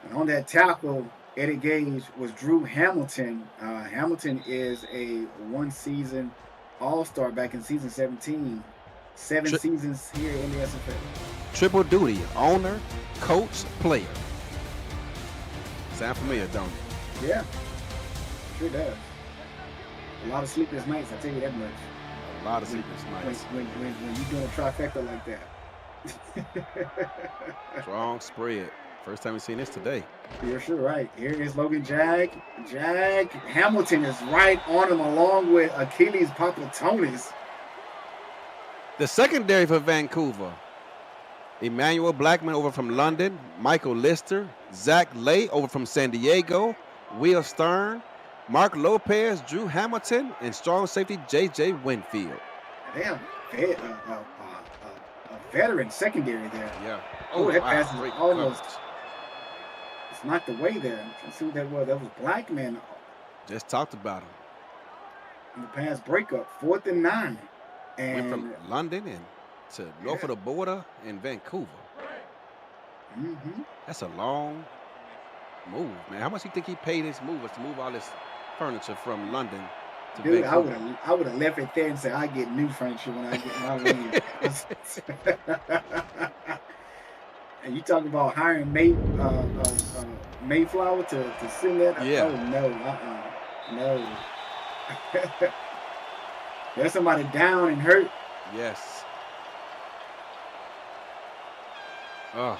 S1: And on that tackle, Eddie Gage was Drew Hamilton. Hamilton is a one-season All-Star back in season 17 7 seasons here in the SFL.
S2: Triple duty, owner, coach, player. Sound familiar, don't it?
S1: Yeah, sure does. A lot of sleepless nights, I tell you that much.
S2: A lot of sleepless nights.
S1: When you're doing a trifecta like that.
S2: Strong spread. First time we've seen this today.
S1: You're sure right. Here is Logan Jag. Hamilton is right on him along with Achilles Papatonis.
S2: The secondary for Vancouver. Emmanuel Blackman over from London. Michael Lister. Zach Lay over from San Diego. Will Stern. Mark Lopez. Drew Hamilton. And strong safety J.J. Winfield.
S1: They have a veteran secondary there.
S2: Yeah.
S1: Oh, that pass is almost...
S2: coverage.
S1: It's knocked away there. Let's see what that was. That was Blackman.
S2: Just talked about him.
S1: In the pass breakup. 4th and 9. And
S2: went from London and to north of the border in Vancouver. That's a long move, man. How much do you think he paid his movers to move all this furniture from London to Vancouver?
S1: I would have left it there and said I get new furniture when I get my leave. And you talking about hiring Mayflower to send that?
S2: Yeah.
S1: Oh no, no. There's somebody down and hurt.
S2: Yes. Oh.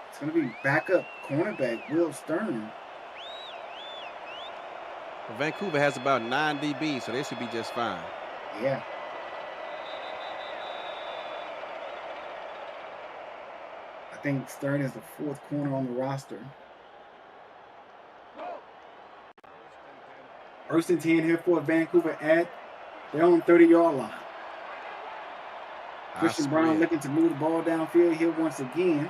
S1: It's going to be backup cornerback Will Stern.
S2: Well, Vancouver has about 9 DBs, so they should be just fine.
S1: Yeah. I think Stern is the 4th corner on the roster. 1st and 10 here for Vancouver at their own 30-yard line. Christian Brown looking to move the ball downfield here once again.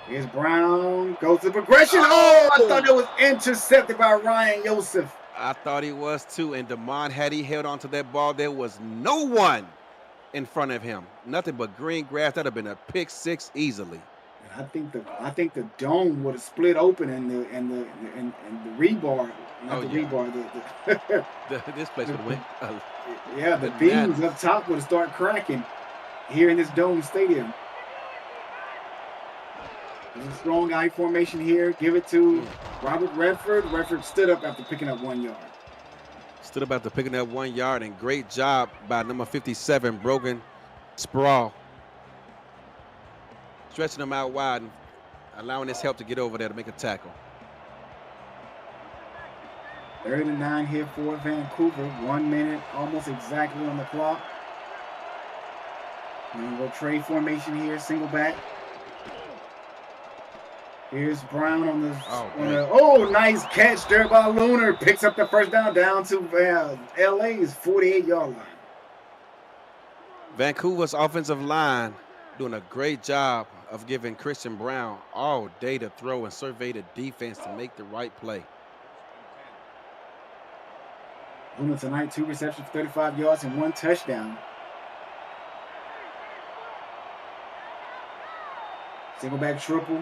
S1: Here's Brown, goes to progression. Oh, I thought it was intercepted by Ryan Joseph.
S2: I thought he was too, and DeMond, had he held onto that ball, there was no one in front of him. Nothing but green grass. That'd have been a pick 6 easily.
S1: I think the dome would have split open and the rebar, rebar.
S2: This place would have went.
S1: Yeah, the beams up top would have started cracking here in this dome stadium. There's a strong eye formation here. Give it to Robert Redford. Redford stood up after picking up 1 yard.
S2: Stood up after picking up 1 yard, and great job by number 57, Brogan Sprawl. Stretching them out wide and allowing his help to get over there to make a tackle.
S1: 3rd and 9 here for Vancouver. 1 minute almost exactly on the clock. And we'll trade formation here, single back. Here's Brown on the nice catch there by Lunar. Picks up the first down to LA's 48-yard line.
S2: Vancouver's offensive line doing a great job of giving Christian Brown all day to throw and survey the defense to make the right play.
S1: Lunar tonight, 2 receptions, 35 yards, and 1 touchdown. Single back triple.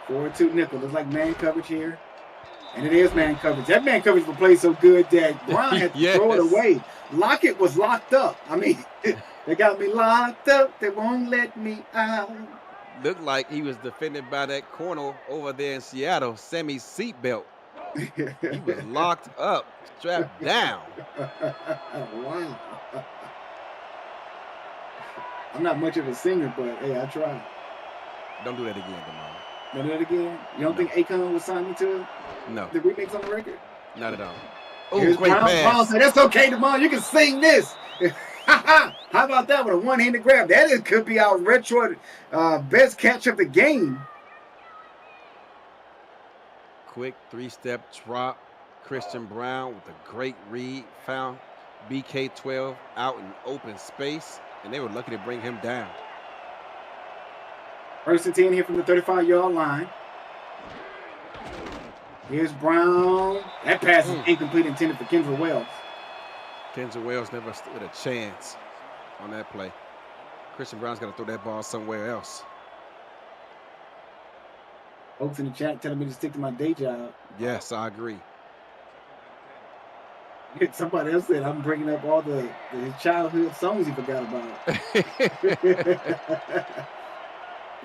S1: 4-2 nickel. Looks like man coverage here. And it is man coverage. That man coverage will play so good that Brown had to throw it away. Lockett was locked up. I mean, they got me locked up. They won't let me out.
S2: Looked like he was defended by that corner over there in Seattle, Sammy's seatbelt. He was locked up, strapped down.
S1: Wow. I'm not much of a singer, but hey, I tried.
S2: Don't do that again, DeMond.
S1: Don't do that again? You don't think Akon would sign me to it?
S2: No.
S1: The remix on the record?
S2: Not at all. Oh,
S1: great pass. Brown said, that's okay, DeMond. You can sing this. How about that with a one-handed grab? That could be our retro best catch of the game.
S2: Quick 3-step drop. Christian Brown with a great read. Found BK12 out in open space, and they were lucky to bring him down.
S1: 1st and 10 here from the 35-yard line. Here's Brown. That pass is incomplete, intended for Kendra Wells.
S2: Kendra Wells never stood a chance on that play. Christian Brown's got to throw that ball somewhere else.
S1: Folks in the chat telling me to stick to my day job.
S2: Yes, I agree.
S1: Somebody else said I'm bringing up all the childhood songs he forgot about.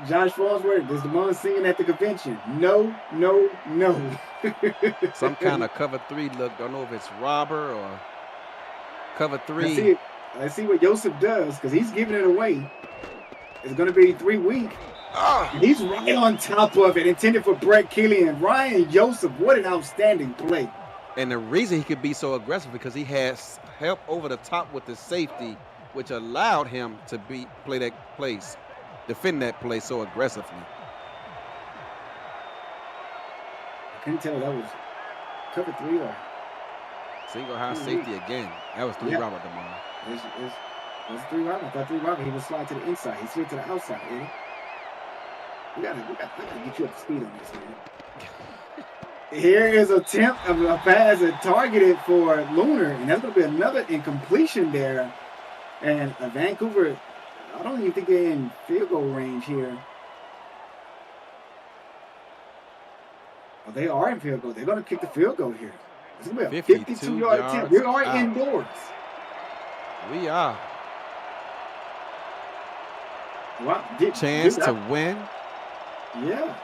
S1: Josh Farnsworth, does Damon singing at the convention? No, no, no.
S2: Some kind of cover 3 look. Don't know if it's robber or cover 3.
S1: I see what Joseph does because he's giving it away. It's going to be 3 weeks.
S2: Oh.
S1: He's right on top of it, intended for Brett Killian. Ryan Joseph, what an outstanding play.
S2: And the reason he could be so aggressive because he has help over the top with the safety, which allowed him to play that place, defend that play so aggressively.
S1: I couldn't tell that was cover 3 or
S2: single high safety again. That was 3 Robert Damon.
S1: That's 3 Robert. I thought 3 Robert. He would slide to the inside. He slid to the outside. Eddie. We gotta get you up to speed on this, man. Here is an attempt of a pass targeted for Lunar, and that's going to be another incompletion there. And Vancouver, I don't even think they're in field goal range here. Well, they are in field goal. They're going to kick the field goal here. It's going to be a 52-yard attempt. We are indoors.
S2: We are.
S1: Wow.
S2: Chance to win.
S1: Yeah.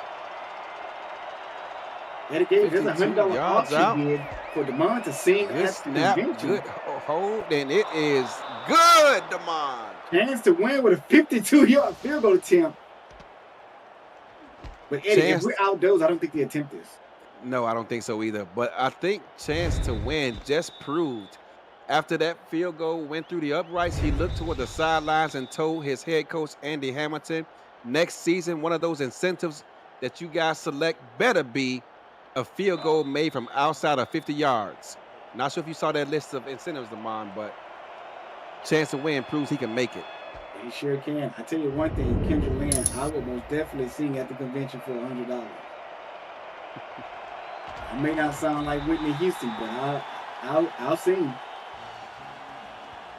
S1: There's a $100 auction bid for Damon to sing
S2: good
S1: at
S2: snap,
S1: the convention.
S2: Good hold, and it is good, Damon.
S1: Chance to win with a 52-yard field goal attempt. But Eddie, if we're outdoors, I don't think the attempt is.
S2: No, I don't think so either. But I think Chance to win just proved after that field goal went through the uprights, he looked toward the sidelines and told his head coach, Andy Hamilton, next season, one of those incentives that you guys select better be a field goal made from outside of 50 yards. Not sure if you saw that list of incentives, Damon, but Chance to win proves he can make it.
S1: He sure can. I tell you one thing, Kendra Lynn, I would most definitely sing at the convention for $100. I may not sound like Whitney Houston, but I'll sing.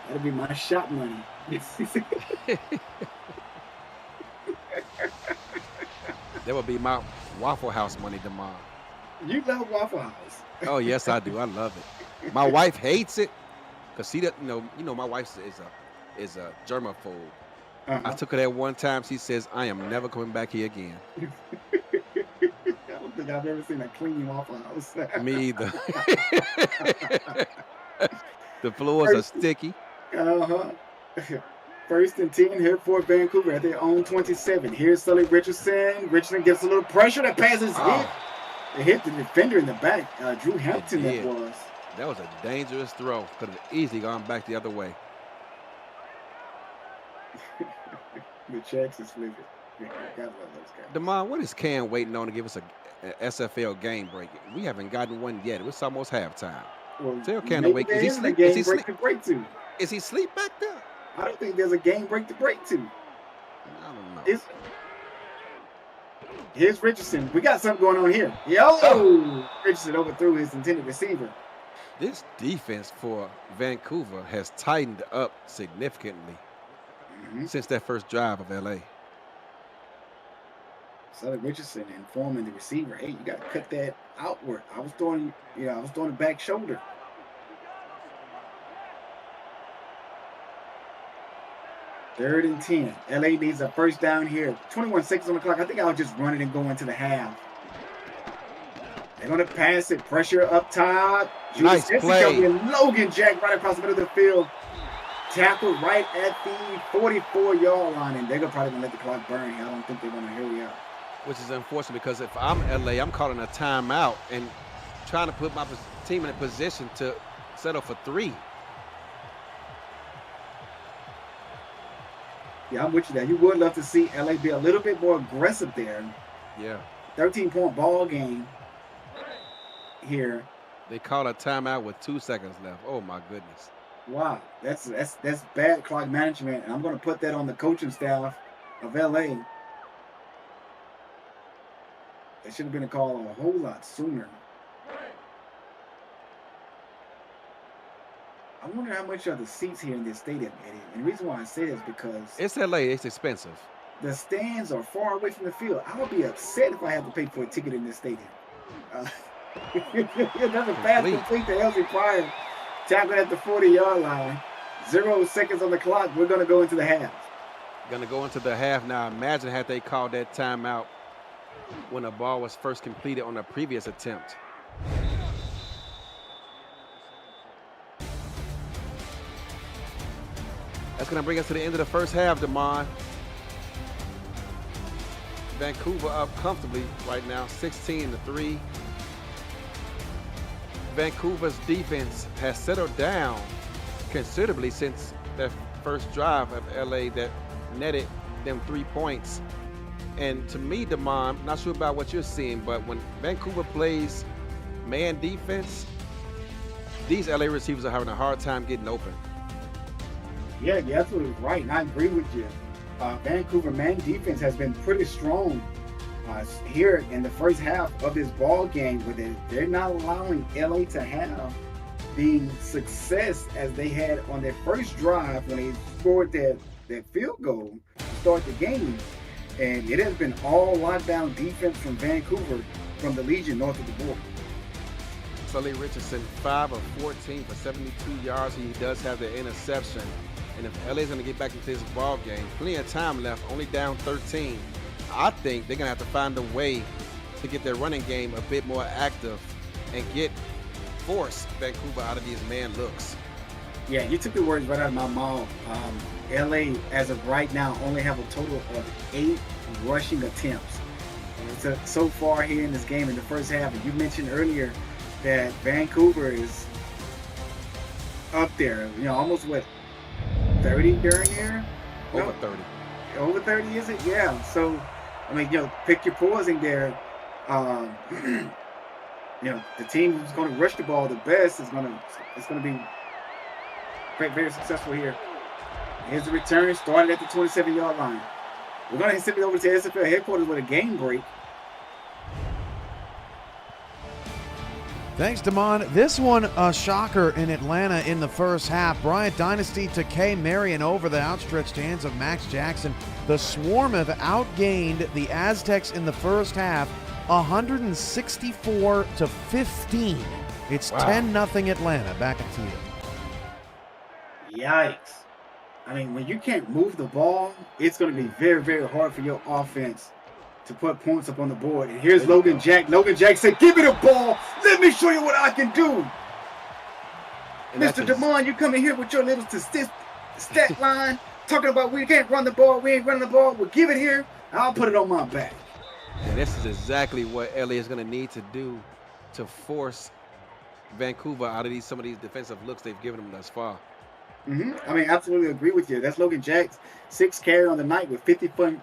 S1: That'll be my shop money.
S2: That would be my Waffle House money, Damon.
S1: You love Waffle House.
S2: Oh yes, I do. I love it. My wife hates it because she doesn't. You know, my wife is a germaphobe. I took her there one time. She says, "I am never coming back here again."
S1: I don't think I've ever seen a clean Waffle House.
S2: Me either. The floors are sticky.
S1: First and 10 here for Vancouver at their own 27. Here's Sully Richardson. Richardson gets a little pressure. That pass is hit. It hit the defender in the back. Drew Hampton, that was.
S2: That was a dangerous throw. Could have easily gone back the other way.
S1: The checks is flipping. Gotta love those guys.
S2: Damon, what is Cam waiting on to give us a SFL game break? We haven't gotten one yet. It was almost halftime.
S1: Well,
S2: tell Cam to wait.
S1: Is he sleep? Is he sleep?
S2: Is he sleep back there?
S1: I don't think there's a game break to break to.
S2: I don't know.
S1: Here's Richardson. We got something going on here. Yo! Richardson overthrew his intended receiver.
S2: This defense for Vancouver has tightened up significantly since that first drive of LA.
S1: Sully Richardson informing the receiver, hey, you got to cut that outward. I was throwing the back shoulder. Third and 10. LA needs a first down here. 21 seconds on the clock. I think I'll just run it and go into the half. They're going to pass it. Pressure up top.
S2: Nice play.
S1: And Logan Jack right across the middle of the field. Tackle right at the 44-yard line. And they're probably going to let the clock burn here. I don't think they're going to hurry up.
S2: Which is unfortunate because if I'm LA, I'm calling a timeout and trying to put my team in a position to settle for 3.
S1: Yeah, I'm with you there. You would love to see LA be a little bit more aggressive there.
S2: Yeah.
S1: 13-point ball game here.
S2: They called a timeout with 2 seconds left. Oh my goodness.
S1: Wow, that's bad clock management, and I'm going to put that on the coaching staff of LA. They should have been called a whole lot sooner. I wonder how much are the seats here in this stadium, Eddie. And the reason why I say this is because
S2: it's LA. It's expensive.
S1: The stands are far away from the field. I would be upset if I had to pay for a ticket in this stadium. Another pass complete to Elsie Pryor Tackled at the 40-yard line. 0 seconds on the clock. We're going to go into the half.
S2: Going to go into the half now. Imagine had they called that timeout when the ball was first completed on a previous attempt. That's going to bring us to the end of the first half, Damon. Vancouver up comfortably right now, 16-3. Vancouver's defense has settled down considerably since that first drive of LA that netted them 3 points. And to me, Damon, I'm not sure about what you're seeing, but when Vancouver plays man defense, these LA receivers are having a hard time getting open.
S1: Yeah, you're absolutely right, and I agree with you. Vancouver man defense has been pretty strong here in the first half of this ball game, where they're not allowing LA to have the success as they had on their first drive when they scored that field goal to start the game. And it has been all lockdown defense from Vancouver, from the Legion north of the border.
S2: Sully Richardson, 5 of 14 for 72 yards. He does have the interception. And if LA's going to get back into this ball game, plenty of time left, only down 13. I think they're going to have to find a way to get their running game a bit more active and force Vancouver out of these man looks.
S1: Yeah, you took the words right out of my mouth. LA, as of right now, only have a total of 8 rushing attempts. So far here in this game in the first half. And you mentioned earlier that Vancouver is up there, almost 30 during here?
S2: Over 30.
S1: Over 30, is it? Yeah. So, pick your poison there. The team who's going to rush the ball the best is going to be very, very successful here. Here's the return, started at the 27-yard line. We're going to send it over to SFL headquarters with a game break.
S3: Thanks, Damon. This one, a shocker in Atlanta in the first half. Bryant Dynasty to K. Marion over the outstretched hands of Max Jackson. The Swarm have outgained the Aztecs in the first half, 164-15. It's 10-0 Atlanta. Back to you.
S1: Yikes. When you can't move the ball, it's going to be very, very hard for your offense to put points up on the board. And here's Logan Jack. Logan Jack said, "Give me the ball. Let me show you what I can do." And Mr. Damon, you come in here with your little stat line, talking about we can't run the ball, we ain't running the ball. Well, give it here. I'll put it on my back.
S2: And this is exactly what LA is going to need to do to force Vancouver out of some of these defensive looks they've given them thus far.
S1: Absolutely agree with you. That's Logan Jack's 6th carry on the night with 51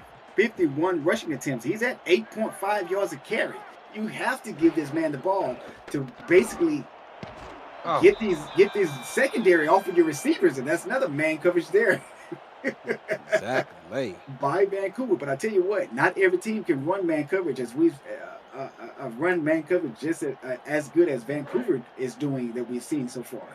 S1: rushing attempts. He's at 8.5 yards a carry. You have to give this man the ball to basically get these secondary off of your receivers, and that's another man coverage there.
S2: Exactly.
S1: By Vancouver. But I tell you what, not every team can run man coverage as we've run man coverage just as good as Vancouver is doing that we've seen so far.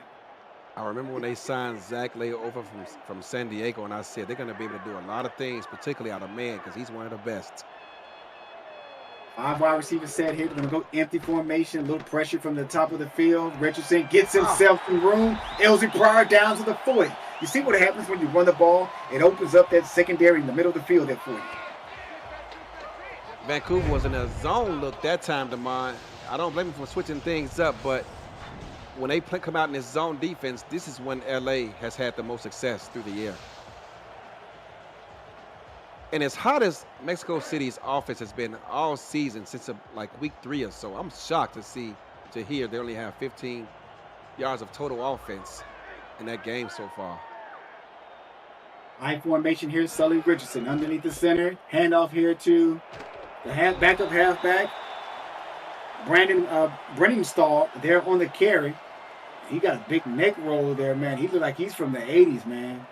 S2: I remember when they signed Zach Lay over from San Diego, and I said they're going to be able to do a lot of things, particularly out of man, because he's one of the best.
S1: 5 wide receivers set here. They're going to go empty formation, a little pressure from the top of the field. Richardson gets himself some room. Elsie Pryor down to the 40. You see what happens when you run the ball? It opens up that secondary in the middle of the field there for you.
S2: Vancouver was in a zone look that time, Damon. I don't blame him for switching things up, but when they come out in this zone defense, this is when LA has had the most success through the year. And as hot as Mexico City's offense has been all season since like week 3 or so, I'm shocked to hear they only have 15 yards of total offense in that game so far.
S1: High formation here, Sully Richardson underneath the center. Handoff here to the backup halfback. Brennan Stahl there on the carry. He got a big neck roll there, man. He looked like he's from the 80s, man.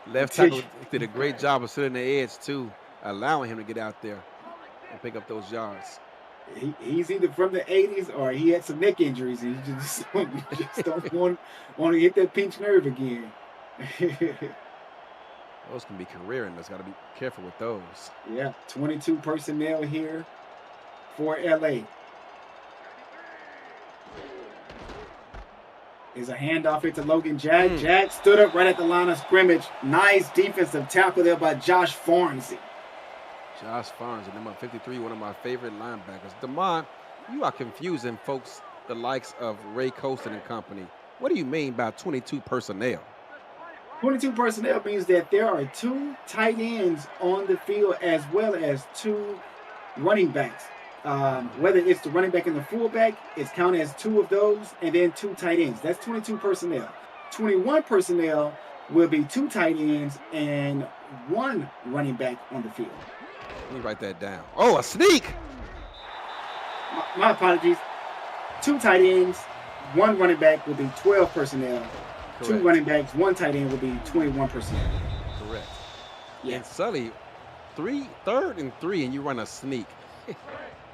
S2: Left tackle did a great job of sitting the edge, too, allowing him to get out there and pick up those yards.
S1: He's either from the 80s or he had some neck injuries, and you just don't want to hit that pinch nerve again.
S2: Those can be career-enders. Got to be careful with those.
S1: Yeah, 22 personnel here for LA. Is a handoff here to Logan Jack. Jack stood up right at the line of scrimmage. Nice defensive tackle there by Josh Farnsey.
S2: Josh Farnsey, number 53, one of my favorite linebackers. Damon, you are confusing folks the likes of Ray Colston and company. What do you mean by 22 personnel?
S1: 22 personnel means that there are 2 tight ends on the field as well as 2 running backs. Whether it's the running back and the fullback, it's counted as 2 of those, and then 2 tight ends. That's 22 personnel. 21 personnel will be 2 tight ends and 1 running back on the field.
S2: Let me write that down. Oh, a sneak!
S1: My apologies. 2 tight ends, 1 running back will be 12 personnel.
S2: Correct.
S1: 2 running backs, 1 tight end will be 21 personnel.
S2: Correct.
S1: Yeah.
S2: And Sully, 3rd and 3, and you run a sneak.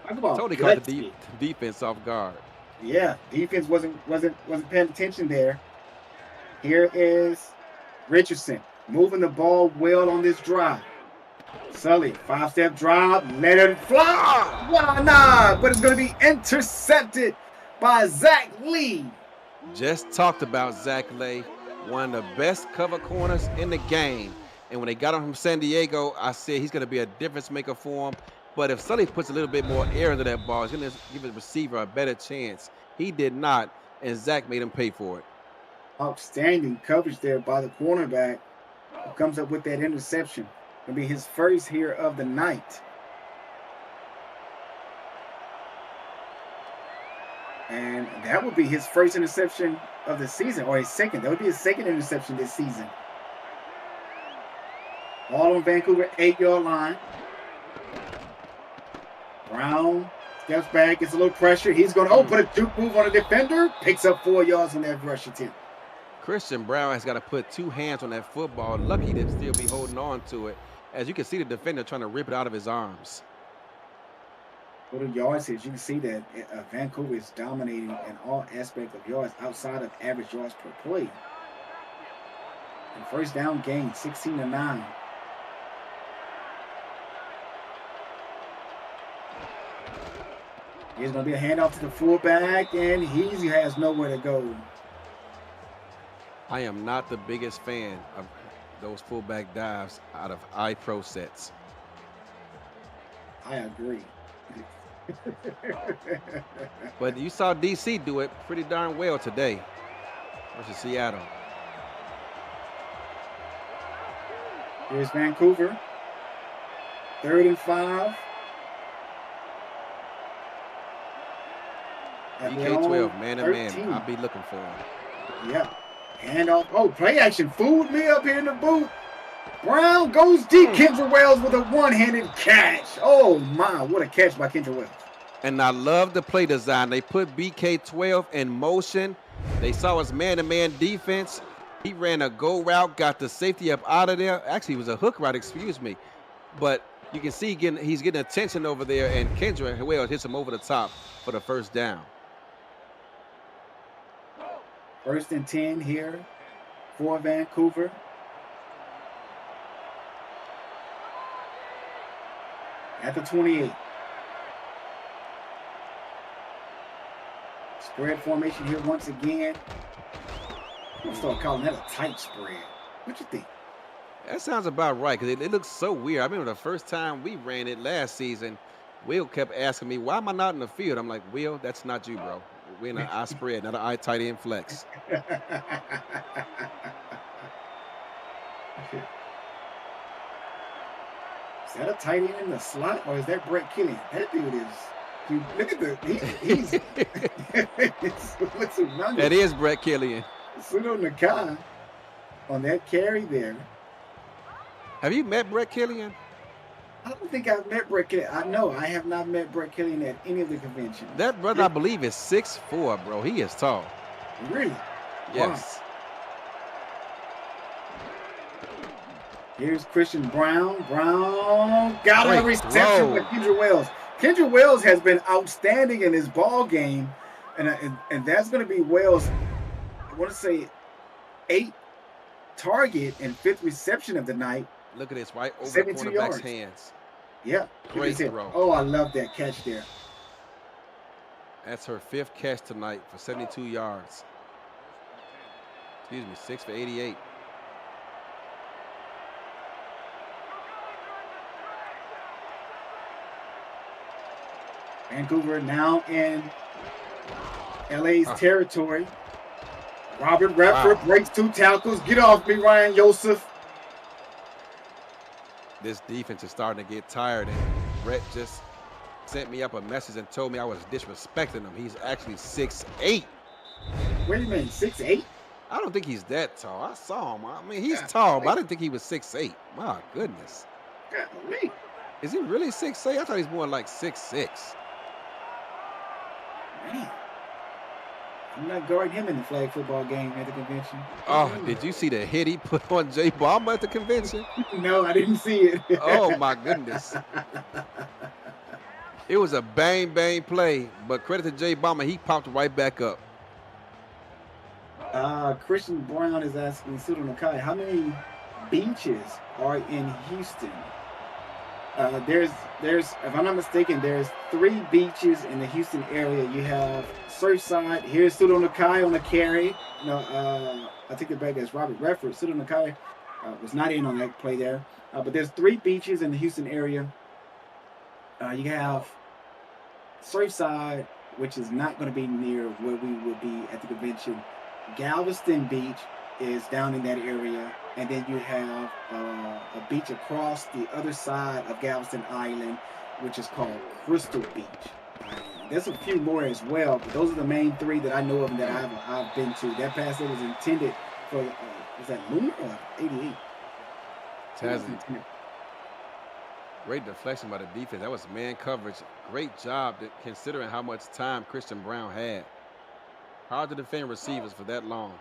S1: Totally
S2: caught the defense off guard.
S1: Yeah, defense wasn't paying attention there. Here is Richardson moving the ball well on this drive. Sully, 5-step drop, let it fly. Why not? But it's going to be intercepted by Zach Lee.
S2: Just talked about Zach Lee, one of the best cover corners in the game. And when they got him from San Diego, I said he's going to be a difference maker for him. But if Sully puts a little bit more air into that ball, he's going to give the receiver a better chance. He did not, and Zach made him pay for it.
S1: Outstanding coverage there by the cornerback, who comes up with that interception. It'll be his first here of the night. And that would be his first interception of the season, or his second. That would be his second interception this season. Ball on Vancouver 8-yard line. Brown steps back, gets a little pressure. He's going to put a juke move on a defender. Picks up 4 yards on that rush attempt.
S2: Christian Brown has got to put 2 hands on that football. Lucky to still be holding on to it. As you can see the defender trying to rip it out of his arms.
S1: For the yards here, you can see that Vancouver is dominating in all aspects of yards outside of average yards per play. And first down gain, 16-9. Here's going to be a handoff to the fullback, and he has nowhere to go.
S2: I am not the biggest fan of those fullback dives out of iPro sets.
S1: I agree.
S2: But you saw DC do it pretty darn well today versus Seattle.
S1: Here's Vancouver. 3rd and 5.
S2: BK12, man to man. I'll be looking for him.
S1: Yeah. Handoff. Oh, play action. Fooled me up here in the booth. Brown goes deep. Kendra Wells with a one-handed catch. Oh, my. What a catch by Kendra Wells.
S2: And I love the play design. They put BK12 in motion. They saw his man-to-man defense. He ran a go route, got the safety up out of there. Actually, it was a hook route, excuse me. But you can see he's getting attention over there, and Kendra Wells hits him over the top for the first down.
S1: 1st and 10 here for Vancouver. At the 28. Spread formation here once again. I'm going to start calling that a tight spread. What you think?
S2: That sounds about right, because it looks so weird. I remember the first time we ran it last season, Will kept asking me, why am I not in the field? I'm like, Will, that's not you, bro. We're in an I spread, not an I tight end flex.
S1: Is that a tight end in the slot, or is that Brett Killian? That dude is. Look at he's
S2: that is Brett Killian.
S1: Sudo Nakai on that carry there.
S2: Have you met Brett Killian?
S1: I don't think I've met Brett Killian. No, I have not met Brett Killian at any of the conventions.
S2: That brother, I believe, is 6'4", bro. He is tall.
S1: Really?
S2: Yes.
S1: Wow. Here's Christian Brown. Brown got a reception with Kendra Wells. Kendra Wells has been outstanding in his ball game, and that's going to be Wells. I want to say 8th target and 5th reception of the night.
S2: Look at this, right over the cornerback's hands.
S1: Yeah.
S2: Great throw.
S1: Oh, I love that catch there.
S2: That's her 5th catch tonight for 72 yards. excuse me, 6 for 88.
S1: Vancouver now in LA's territory. Robert Redford breaks 2 tackles. Get off me, Ryan Joseph.
S2: This defense is starting to get tired, and Brett just sent me up a message and told me I was disrespecting him. He's actually 6'8".
S1: What do you mean, 6'8"?
S2: I don't think he's that tall. I saw him. I mean, he's tall, but I didn't think he was 6'8". My goodness.
S1: Golly.
S2: Is he really 6'8"? I thought he's more like 6'6".
S1: Man. I'm not guarding him in the flag football game at the convention.
S2: Oh, did you see the hit he put on Jay Bomber at the convention?
S1: No, I didn't see it.
S2: Oh, my goodness. It was a bang, bang play, but credit to Jay Bomber, he popped right back up.
S1: Christian Brown is asking Sudo Nakai, how many beaches are in Houston? There's, if I'm not mistaken, there's 3 beaches in the Houston area. You have Surfside. Here's Sudo Nakai on the carry. No, I take it back as Robert Redford. Sudo Nakai was not in on that play there. But there's 3 beaches in the Houston area. You have Surfside, which is not going to be near where we will be at the convention. Galveston Beach is down in that area. And then you have a beach across the other side of Galveston Island, which is called Crystal Beach. There's a few more as well, but those are the main 3 that I know of and that I've been to. That pass that was intended for, was that Lunar or 88?
S2: Tazzy. Great deflection by the defense. That was man coverage. Great job considering how much time Christian Brown had. Hard to defend receivers for that long.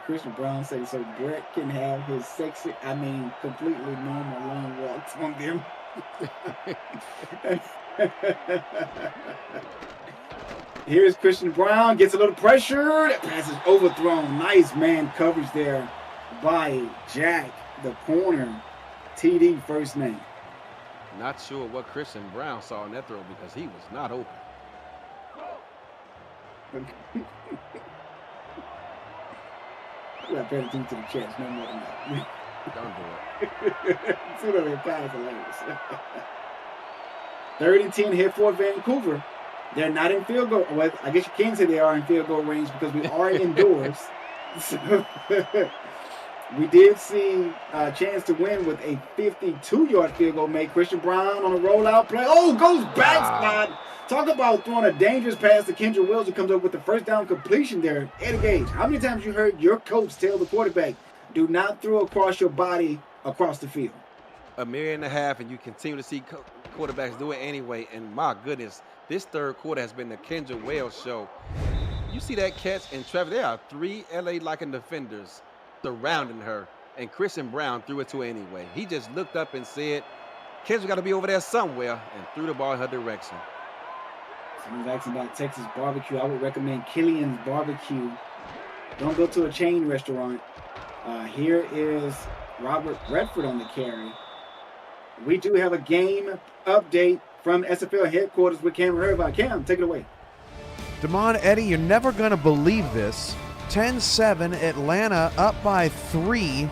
S1: Christian Brown says so Brett can have his sexy, completely normal long walks on them. Here's Christian Brown, gets a little pressure. That pass is overthrown. Nice man coverage there by Jack, the corner. TD first name.
S2: Not sure what Christian Brown saw in that throw because he was not open.
S1: I'm not paying attention to the chest, no more than that.
S2: Don't do it.
S1: Pseudo kind of hilarious. 3rd and 10 here for Vancouver. They're not in field goal. Well, I guess you can say they are in field goal range because we are indoors. So we did see a chance to win with a 52-yard field goal made. Christian Brown on a rollout play. Oh, goes backslide. Talk about throwing a dangerous pass to Kendra Wills, who comes up with the first down completion there. Eddie Gage, how many times you heard your coach tell the quarterback, do not throw across your body across the field?
S2: 1.5 million, and you continue to see quarterbacks do it anyway. And my goodness, this 3rd quarter has been the Kendra Wells show. You see that catch, and Trevor, there are 3 LA Lycan defenders surrounding her, and Christian Brown threw it to her anyway. He just looked up and said, Kendra got to be over there somewhere, and threw the ball in her direction.
S1: Someone's asking about Texas barbecue. I would recommend Killian's Barbecue. Don't go to a chain restaurant. Here is Robert Redford on the carry. We do have a game update from SFL headquarters with Cam Herba. Cam, take it away.
S3: Damon, Eddie, you're never going to believe this. 10-7, Atlanta up by 3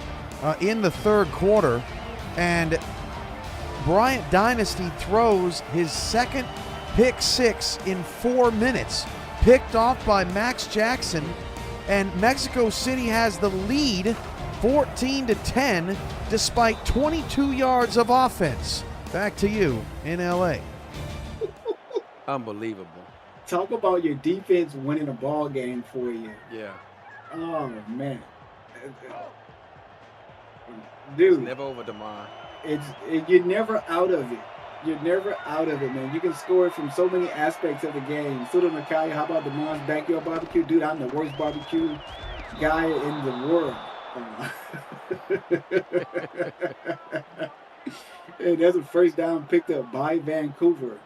S3: in the 3rd quarter. And Bryant Dynasty throws his 2nd pick 6 in 4 minutes. Picked off by Max Jackson. And Mexico City has the lead 14-10 despite 22 yards of offense. Back to you in LA.
S2: Unbelievable.
S1: Talk about your defense winning a ball game for you.
S2: Yeah.
S1: Oh, man. Dude.
S2: It's never over, Damon.
S1: You're never out of it. You're never out of it, man. You can score from so many aspects of the game. Sudo Nakai, how about Damon's backyard barbecue? Dude, I'm the worst barbecue guy in the world. And that's a first down picked up by Vancouver.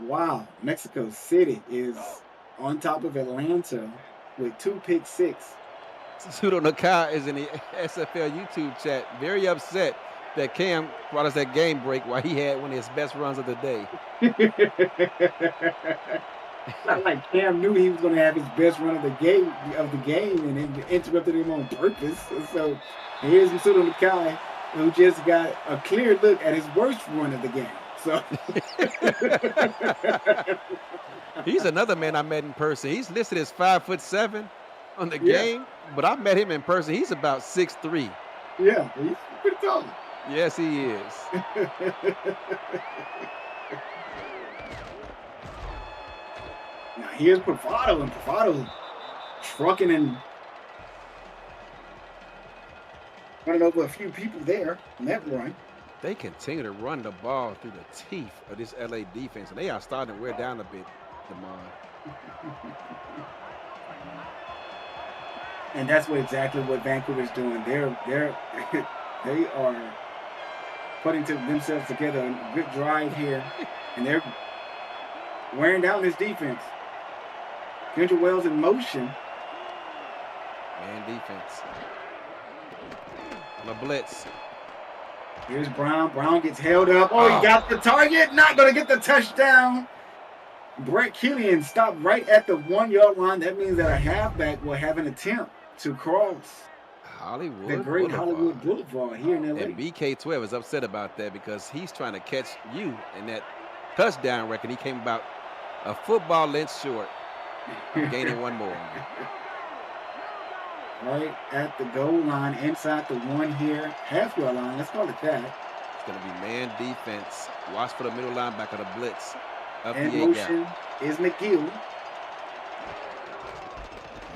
S1: Wow, Mexico City is on top of Atlanta with 2 pick 6.
S2: Sudo Nakai is in the SFL YouTube chat, very upset that Cam brought us that game break while he had one of his best runs of the day.
S1: Not like Cam knew he was going to have his best run of the game, and then interrupted him on purpose. So here's Masudo Nakai, who just got a clear look at his worst run of the game. So
S2: He's another man I met in person. He's listed as 5'7" on the
S1: yeah,
S2: game, but I met him in person. He's about 6'3".
S1: yeah, he's pretty tall.
S2: Yes, he is.
S1: Now here's Bravado, and Bravado trucking and running over a few people there in that run.
S2: They continue to run the ball through the teeth of this LA defense, and they are starting to wear down a bit, Damon.
S1: And that's exactly what Vancouver's doing. They are putting themselves together a good drive here, and they're wearing down this defense. Kendra Wells in motion.
S2: Man defense. On a blitz.
S1: Here's Brown. Brown gets held up. Oh, he got the target. Not going to get the touchdown. Brett Killian stopped right at the 1-yard line. That means that a halfback will have an attempt to cross
S2: Hollywood
S1: the great
S2: Boulevard.
S1: Hollywood Boulevard here in LA.
S2: And BK12 is upset about that because he's trying to catch you in that touchdown record. He came about a football length short, gaining one more.
S1: Right at the goal line, inside the 1 here, half-yard line. Let's call it that.
S2: It's going to be man defense. Watch for the middle linebacker, the blitz. Up
S1: In
S2: the
S1: motion
S2: gap.
S1: is McGill.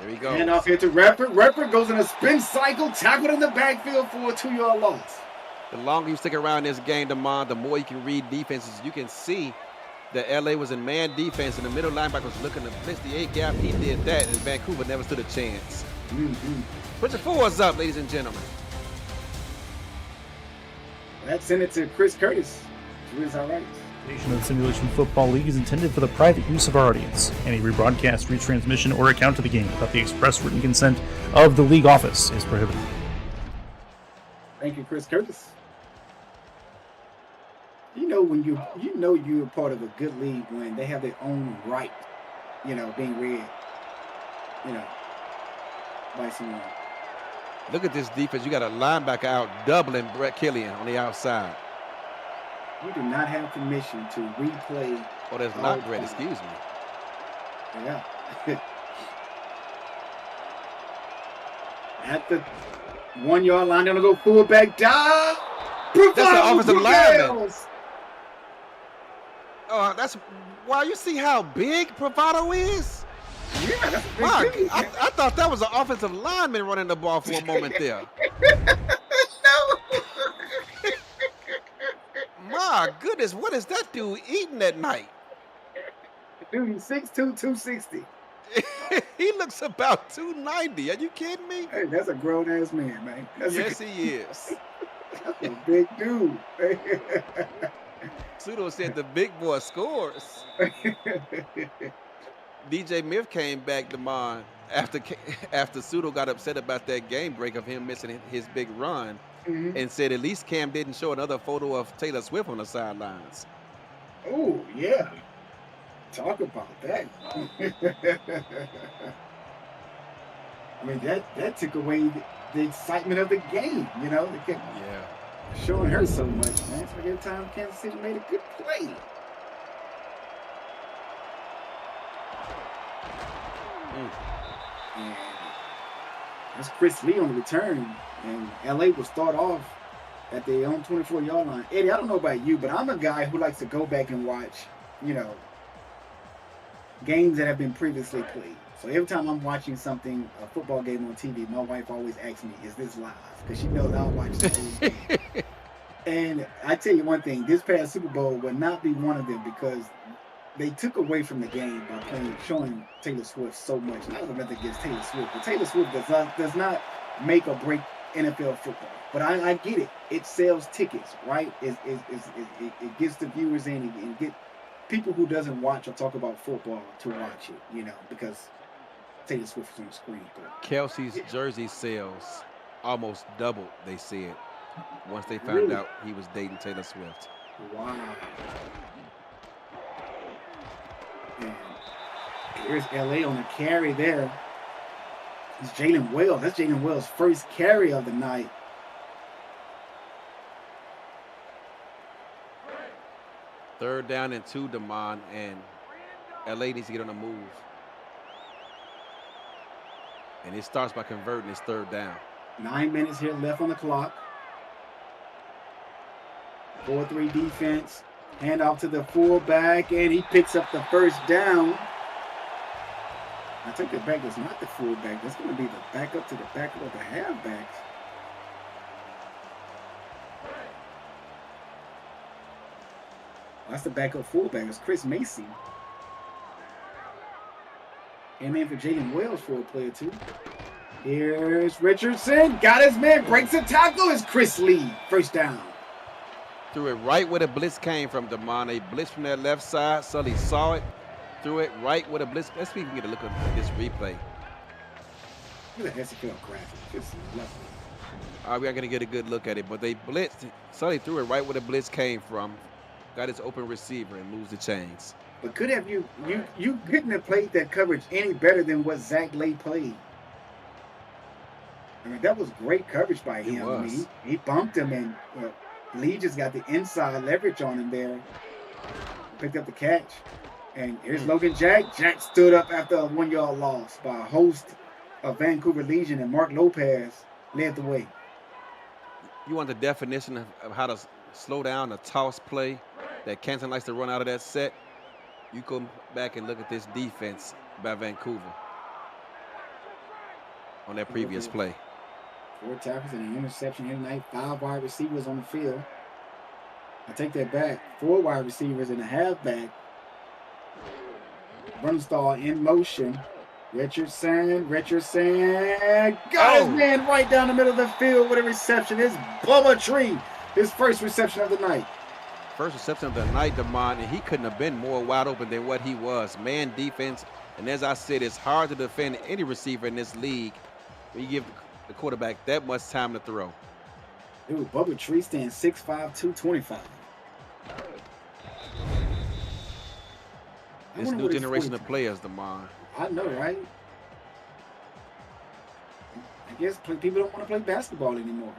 S2: There he goes.
S1: And off here to Redford. Redford goes in a spin cycle, tackled in the backfield for a 2-yard loss.
S2: The longer you stick around this game, Damon, the more you can read defenses. You can see that LA was in man defense, and the middle linebacker was looking to blitz the A-gap. He did that, and Vancouver never stood a chance. Put your fours up, ladies and gentlemen.
S1: That sent it to Chris Curtis. It's all right.
S4: The Simulation Football League is intended for the private use of our audience. Any rebroadcast, retransmission, or account of the game without the express written consent of the league office is prohibited.
S1: Thank you, Chris Curtis. You know you're part of a good league when they have their own right, being read, by someone.
S2: Look at this defense. You got a linebacker out doubling Brett Killian on the outside.
S1: We do not have permission to replay.
S2: Oh, that's not Brett. Excuse me.
S1: Yeah. At the 1-yard line, they're going to go fullback down.
S2: That's the offensive lineman. Oh, that's wow. You see how big Bravado is?
S1: Yeah, that's a big
S2: Mark,
S1: dude.
S2: I thought that was an offensive lineman running the ball for a moment there.
S1: No.
S2: My goodness, what is that dude eating at night?
S1: Dude, he's 6'2", 260.
S2: He looks about 290. Are you kidding me?
S1: Hey, that's a grown-ass man, man.
S2: Yes, he is.
S1: That's a big dude.
S2: Pseudo said the big boy scores. DJ Myth came back to mine after Pseudo got upset about that game break of him missing his big run, and said at least Cam didn't show another photo of Taylor Swift on the sidelines.
S1: Oh, yeah. Talk about that. I mean, that took away the excitement of the game, They kept showing her so much, man. It's like every time Kansas City made a good play. And that's Chris Lee on the return. And LA will start off at their own 24-yard line. Eddie, I don't know about you, but I'm a guy who likes to go back and watch, games that have been previously played. So every time I'm watching something, a football game on TV, my wife always asks me, is this live? Because she knows I'll watch the whole game. And I tell you one thing, this past Super Bowl would not be one of them because they took away from the game by showing Taylor Swift so much. Not nothing against Taylor Swift, but Taylor Swift does not make or break NFL football. But I get it. It sells tickets, right? It gets the viewers in and get people who doesn't watch or talk about football to watch it, because Taylor Swift is on the screen. But
S2: Kelsey's jersey sales almost doubled, they said, once they found out he was dating Taylor Swift.
S1: Wow. And Here's LA on the carry there. It's Jalen Wells. That's Jalen Wells' first carry of the night.
S2: Third down and 2, Damon, and LA needs to get on the move. And it starts by converting his third down.
S1: 9 minutes here left on the clock. 4-3 defense. Hand off to the fullback, and he picks up the first down. I take it back. That's not the fullback. That's going to be the backup to the backup of the halfbacks. That's the backup fullback. It's Chris Macy. And then for Jalen Wells for a play or two. Here's Richardson. Got his man. Breaks the tackle. It's Chris Lee. First down.
S2: Threw it right where the blitz came from, Damon. A blitz from that left side. Sully saw it. Threw it right where the blitz. Let's see if we can get a look at this replay.
S1: Look at that SFL graphic. Just lovely.
S2: All right, we are going to get a good look at it. But they blitzed. Sully threw it right where the blitz came from. Got his open receiver and moves the chains.
S1: But could have you couldn't have played that coverage any better than what Zach Lay played. I mean, that was great coverage by him. I mean, he bumped him, and Lee just got the inside leverage on him there. Picked up the catch. And here's Logan Jack. Jack stood up after a 1-yard loss by a host of Vancouver Legion, and Mark Lopez led the way.
S2: You want the definition of how to slow down a toss play that Canton likes to run out of that set? You come back and look at this defense by Vancouver on that previous play.
S1: 4 tackles and an interception here tonight. 5 wide receivers on the field. I take that back. 4 wide receivers and a halfback. Brunstall in motion. Richardson. Got his man right down the middle of the field with a reception. It's Bubba Tree. His first reception of the night.
S2: First reception of the night, Damon, and he couldn't have been more wide open than what he was. Man defense, and as I said, it's hard to defend any receiver in this league when you give the quarterback that much time to throw.
S1: Dude, Bubba Tree stands 6'5", 225.
S2: This new generation of players, Damon.
S1: I know, right? I guess people don't want to play basketball anymore.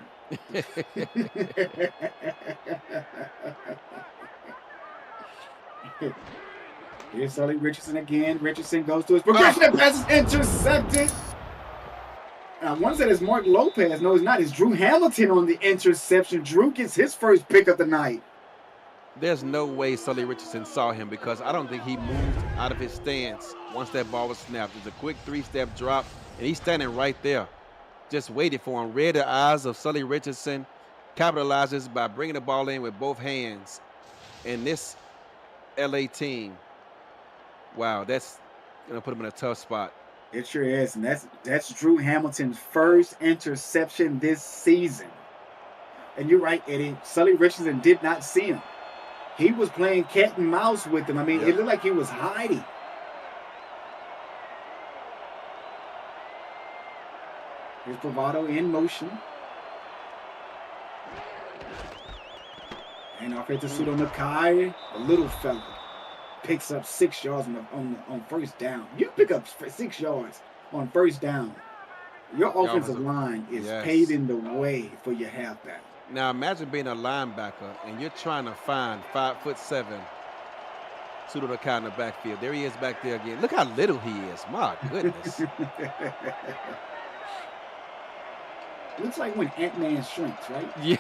S1: Here's Sully Richardson again. Richardson goes to his progression and passes intercepted. I want to say it's Mark Lopez. No, it's not. It's Drew Hamilton on the interception. Drew gets his first pick of the night.
S2: There's no way Sully Richardson saw him because I don't think he moved out of his stance once that ball was snapped. It's a quick 3-step drop, and he's standing right there. Just waited for him. Read the eyes of Sully Richardson. Capitalizes by bringing the ball in with both hands. And this LA team, wow, that's going to put him in a tough spot.
S1: It sure is. And that's Drew Hamilton's first interception this season. And you're right, Eddie. Sully Richardson did not see him. He was playing cat and mouse with him. I mean, It looked like he was hiding. Here's Bravado in motion. And off at the pseudo Nakai, a little fella, picks up 6 yards on first down. You pick up 6 yards on first down. Your offensive line is paving the way for your halfback.
S2: Now imagine being a linebacker and you're trying to find 5'7" Pseudo Nakai in the backfield. There he is back there again. Look how little he is. My goodness.
S1: Looks like when Ant-Man shrinks, right?
S2: Yeah.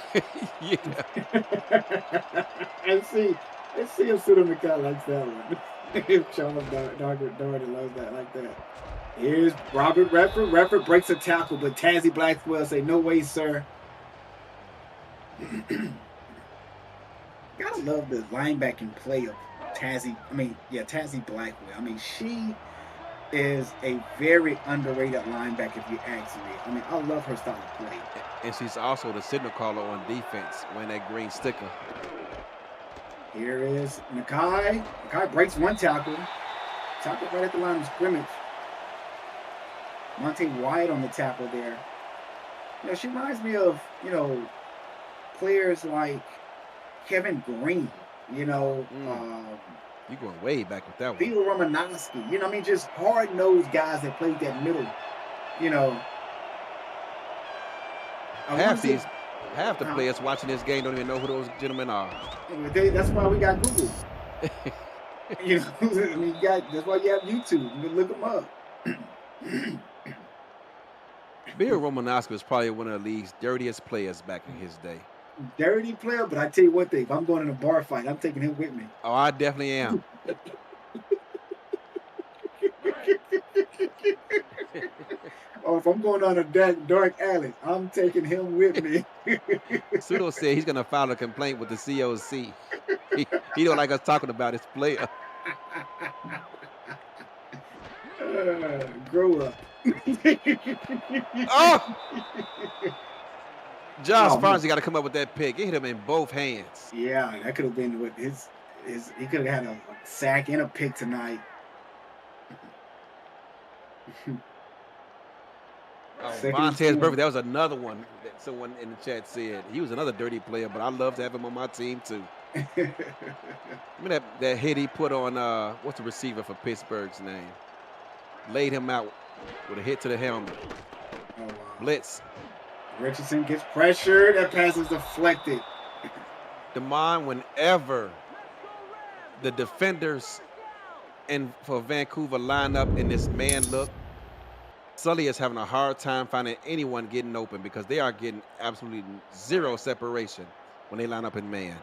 S1: Let's see if Pseudo Nakai likes that one. If Charles Doherty loves that like that. Here's Robert Redford. Redford breaks a tackle, but Tazzy Blackwell say, "No way, sir." Gotta love the linebacking play of Tazzy Blackwell. I mean, she is a very underrated linebacker, if you ask me. I mean, I love her style of play.
S2: And she's also the signal caller on defense, wearing that green sticker.
S1: Here is Nakai. Nakai breaks one tackle. Tackle right at the line of scrimmage. Monte Wyatt on the tackle there. You know, she reminds me of, players like Kevin Green,
S2: You going way back with that one.
S1: Theo Romanowski, you know what I mean? Just hard-nosed guys that played that middle, you know.
S2: Half the players watching this game don't even know who those gentlemen are.
S1: That's why we got Google. You know, I mean, that's why you have YouTube. You can look them up.
S2: Bill Romanowski was probably one of the league's dirtiest players back in his day.
S1: Dirty player, but I tell you one thing: if I'm going in a bar fight, I'm taking him with me.
S2: Oh, I definitely am.
S1: Or if I'm going on a dark alley, I'm taking him with me.
S2: Pseudo said he's gonna file a complaint with the COC. He don't like us talking about his player.
S1: Grow up.
S2: Oh! Josh Fonzie got to come up with that pick. It hit him in both hands.
S1: Yeah, that could have been what his. He could have had a sack and a pick tonight.
S2: Vontez Burfict, that was another one that someone in the chat said. He was another dirty player, but I love to have him on my team too. Remember that hit he put on, what's the receiver for Pittsburgh's name? Laid him out with a hit to the helmet.
S1: Oh, wow.
S2: Blitz.
S1: Richardson gets pressured. That pass is deflected.
S2: DeMond, whenever the defenders for Vancouver line up in this man look, Sully is having a hard time finding anyone getting open because they are getting absolutely zero separation when they line up in man.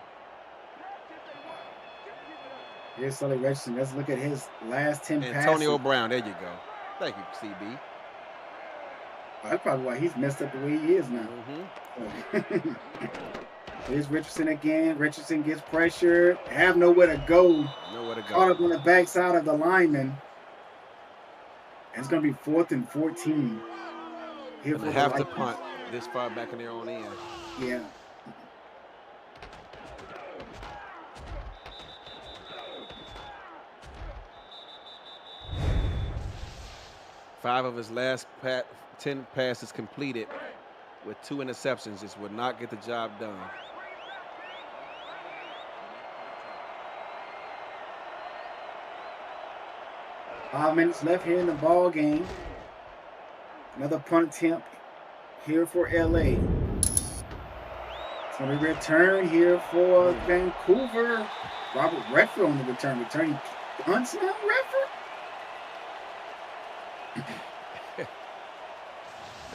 S1: Here's Sully Richardson. Let's look at his last 10 passes.
S2: Antonio Brown, there you go. Thank you, CB.
S1: That's probably why he's messed up the way he is now. Here's Richardson again. Richardson gets pressured. Have nowhere to go.
S2: Nowhere to go.
S1: Caught up on the backside of the lineman. It's going to be 4th and 14.
S2: Here for have to punt this far back in their own end.
S1: Yeah.
S2: Five of his last 10 passes completed with 2 interceptions. Just would not get the job done.
S1: Five minutes left here in the ball game. Another punt attempt here for LA. So we return here for Vancouver. Robert Redford on the return. Returning punts now, Redford?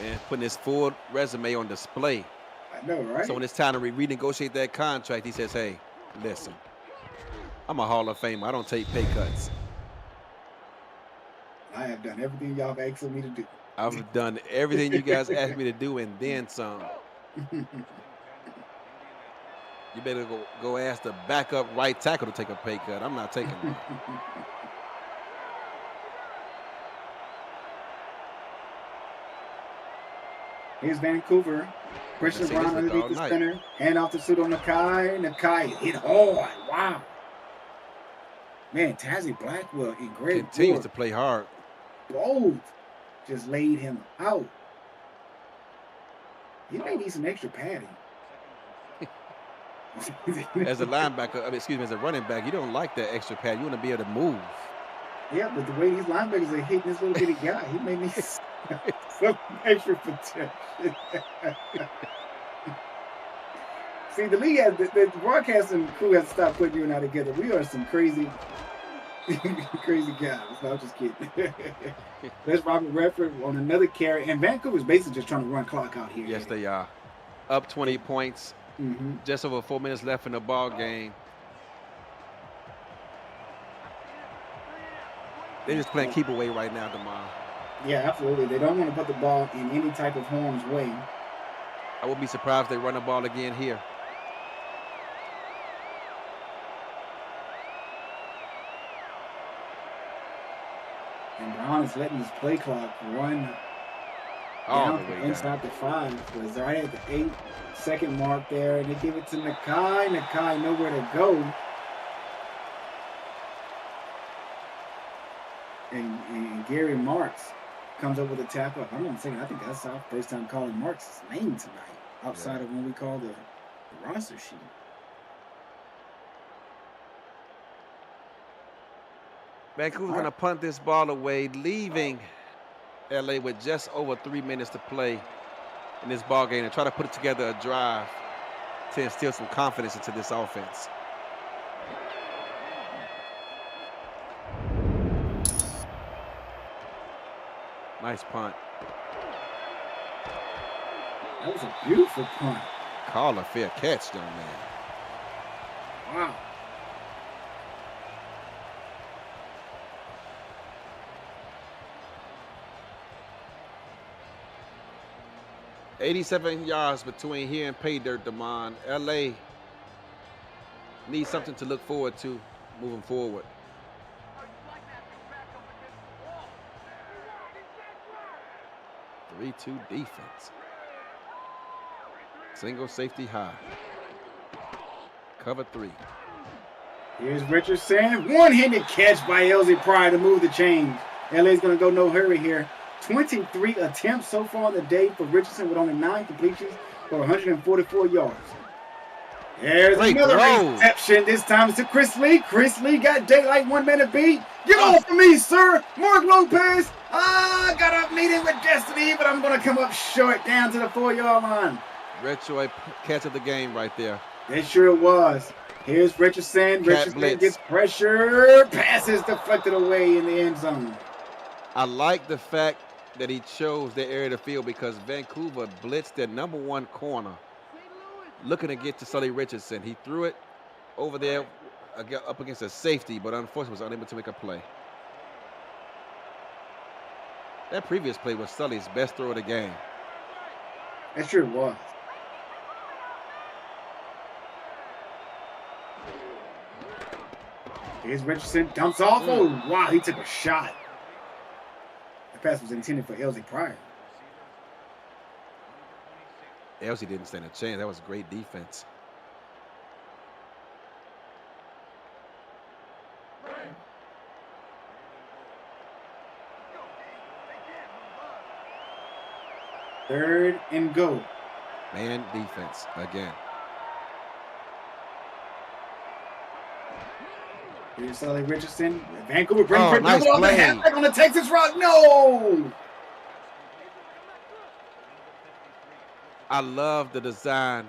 S2: Man, putting his full resume on display.
S1: I know, right?
S2: So when it's time to renegotiate that contract, he says, hey, listen, I'm a Hall of Famer. I don't take pay cuts.
S1: I have done everything y'all have asked me to do.
S2: I've done everything you guys asked me to do and then some. You better go ask the backup right tackle to take a pay cut. I'm not taking one.
S1: Here's Vancouver. Christian Brown underneath the center. Hand off to Pseudo Nakai. Nakai hit hard. Wow. Man, Tazzy Blackwell in great
S2: continues to play hard.
S1: Both just laid him out. He may need some extra padding.
S2: As a linebacker, as a running back, you don't like that extra pad. You want to be able to move.
S1: Yeah, but the way these linebackers are hitting this little bitty guy, he may need some extra protection. See, the league has the broadcasting crew has to stop putting you and I together. We are some crazy, crazy guys. No, I'm just kidding. That's Robert Redford on another carry, and Vancouver's basically just trying to run clock out here.
S2: Yes, they are. Up 20 points. Just over 4 minutes left in the ball game. They're just playing keep away right now, DeMond.
S1: Yeah, absolutely. They don't want to put the ball in any type of harm's way.
S2: I wouldn't be surprised if they run the ball again here.
S1: And Brown is letting his play clock run down from inside the 5. So it's right at the 8-second mark there. And they give it to Nakai. Nakai nowhere to go. And Gary Marks comes up with a tackle. I'm not saying, I think that's our first time calling Marks' name tonight, outside of when we call the roster sheet.
S2: Vancouver's going to punt this ball away, leaving LA with just over 3 minutes to play in this ball game and try to put together a drive to instill some confidence into this offense. Nice punt.
S1: That was a beautiful punt.
S2: Call a fair catch, young man.
S1: Wow.
S2: $87 yards between here and pay dirt, Damon. LA needs something to look forward to moving forward. Three-two defense. Single safety high. Cover 3.
S1: Here's Richardson. One-handed catch by Elsie Pryor to move the chains. LA's going to go no hurry here. 23 attempts so far on the day for Richardson with only 9 completions for 144 yards. There's
S2: Great
S1: another
S2: throw.
S1: reception. This time it's to Chris Lee. Chris Lee got daylight 1 minute beat. Get off of me, sir. Mark Lopez. Got a meeting with destiny, but I'm going to come up short down to the 4-yard line.
S2: Retro catch of the game right there.
S1: It sure was. Here's Richardson. Richardson gets pressure. Passes deflected away in the end zone.
S2: I like the fact that he chose the area of the field because Vancouver blitzed their #1 corner, looking to get to Sully Richardson. He threw it over there up against a safety, but unfortunately was unable to make a play. That previous play was Sully's best throw of the game.
S1: It sure was. Here's Richardson. Dumps off. Oh, wow. He took a shot. The pass was intended for Elsie Pryor.
S2: Elsie didn't stand a chance. That was great defense.
S1: Third and go.
S2: Man defense again.
S1: Here's Sully Richardson. Vancouver brings it
S2: nice
S1: on the
S2: play.
S1: halfback on the Texas route. No!
S2: I love the design.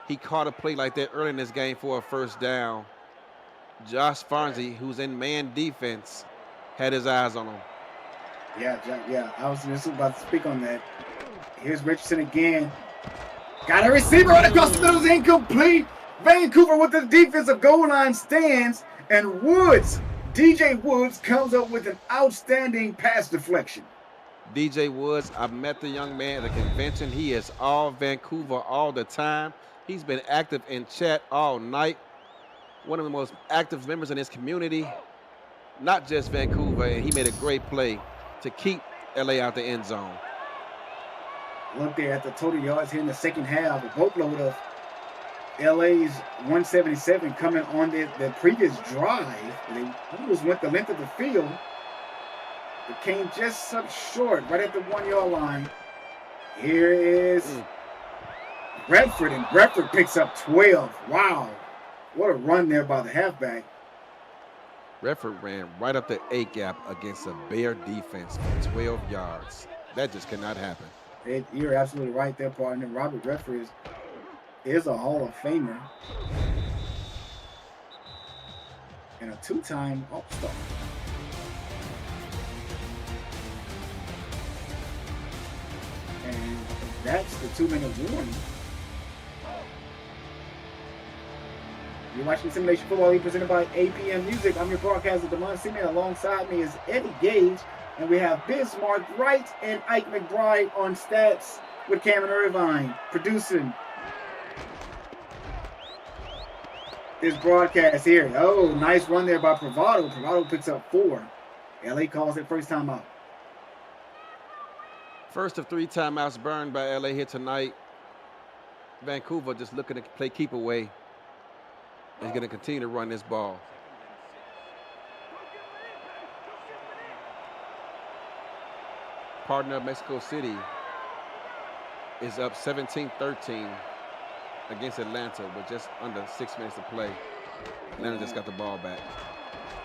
S2: He caught a play like that early in this game for a first down. Josh Farnsey, who's in man defense, had his eyes on him.
S1: Yeah. I was just about to speak on that. Here's Richardson again. Got a receiver right across the middle. Is incomplete. Vancouver with the defensive goal line stands, and Woods, DJ Woods, comes up with an outstanding pass deflection.
S2: DJ Woods, I met the young man at a convention. He is all Vancouver all the time. He's been active in chat all night. One of the most active members in his community, not just Vancouver, and he made a great play to keep LA out the end zone.
S1: Look there at the total yards here in the second half. A boatload of LA's 177 coming on the previous drive. They almost went the length of the field. It came just up short, right at the 1-yard line. Here is Bradford, and Bradford picks up 12. Wow. What a run there by the halfback.
S2: Redford ran right up the A gap against a Bear defense for 12 yards. That just cannot happen.
S1: You're absolutely right there, partner. Robert Redford is a Hall of Famer and a 2-time All-Star. And that's the 2-minute warning. You're watching Simulation Football League presented by APM Music. I'm your broadcaster, Damon Simeon. Alongside me is Eddie Gage. And we have Bismarck Wright and Ike McBride on stats with Cameron Irvine producing this broadcast here. Oh, nice run there by Pravado. Pravado picks up 4. LA calls it first time out.
S2: First of 3 timeouts burned by LA here tonight. Vancouver just looking to play keep away. He's going to continue to run this ball. Partner of Mexico City is up 17-13 against Atlanta with just under 6 minutes to play. Atlanta just got the ball back.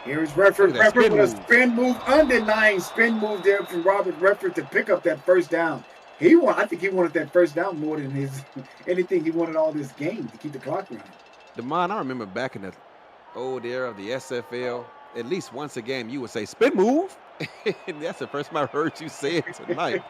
S1: Here's Redford.
S2: Look at that
S1: Redford
S2: spin
S1: with a
S2: move.
S1: spin move, underlying spin move there from Robert Redford to pick up that first down. I think he wanted that first down more than anything. He wanted all this game to keep the clock running.
S2: Demond, I remember back in the old era of the SFL, at least once a game you would say spin move. And that's the first time I heard you say it tonight.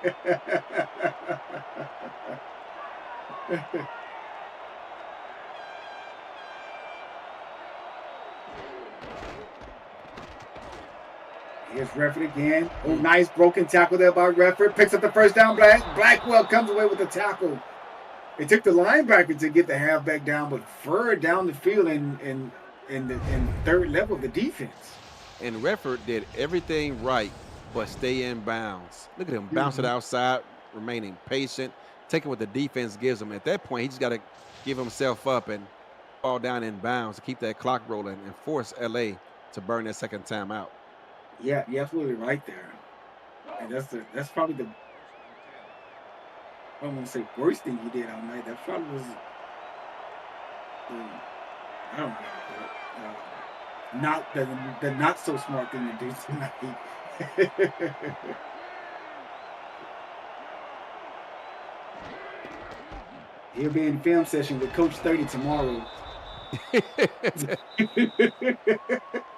S1: Here's Redford again. Oh, nice broken tackle there by Redford. Picks up the first down. Blackwell comes away with the tackle. It took the linebacker to get the halfback down, but further down the field in the third level of the defense.
S2: And Redford did everything right, but stay in bounds. Look at him bounce it outside, remaining patient, taking what the defense gives him. At that point, he just got to give himself up and fall down in bounds to keep that clock rolling and force LA to burn that second time out.
S1: Yeah, you're absolutely right there. And that's probably the, I don't want to say worst thing he did all night. That probably was I don't know, not the not so smart thing to do tonight. He'll be in film session with Coach 30 tomorrow.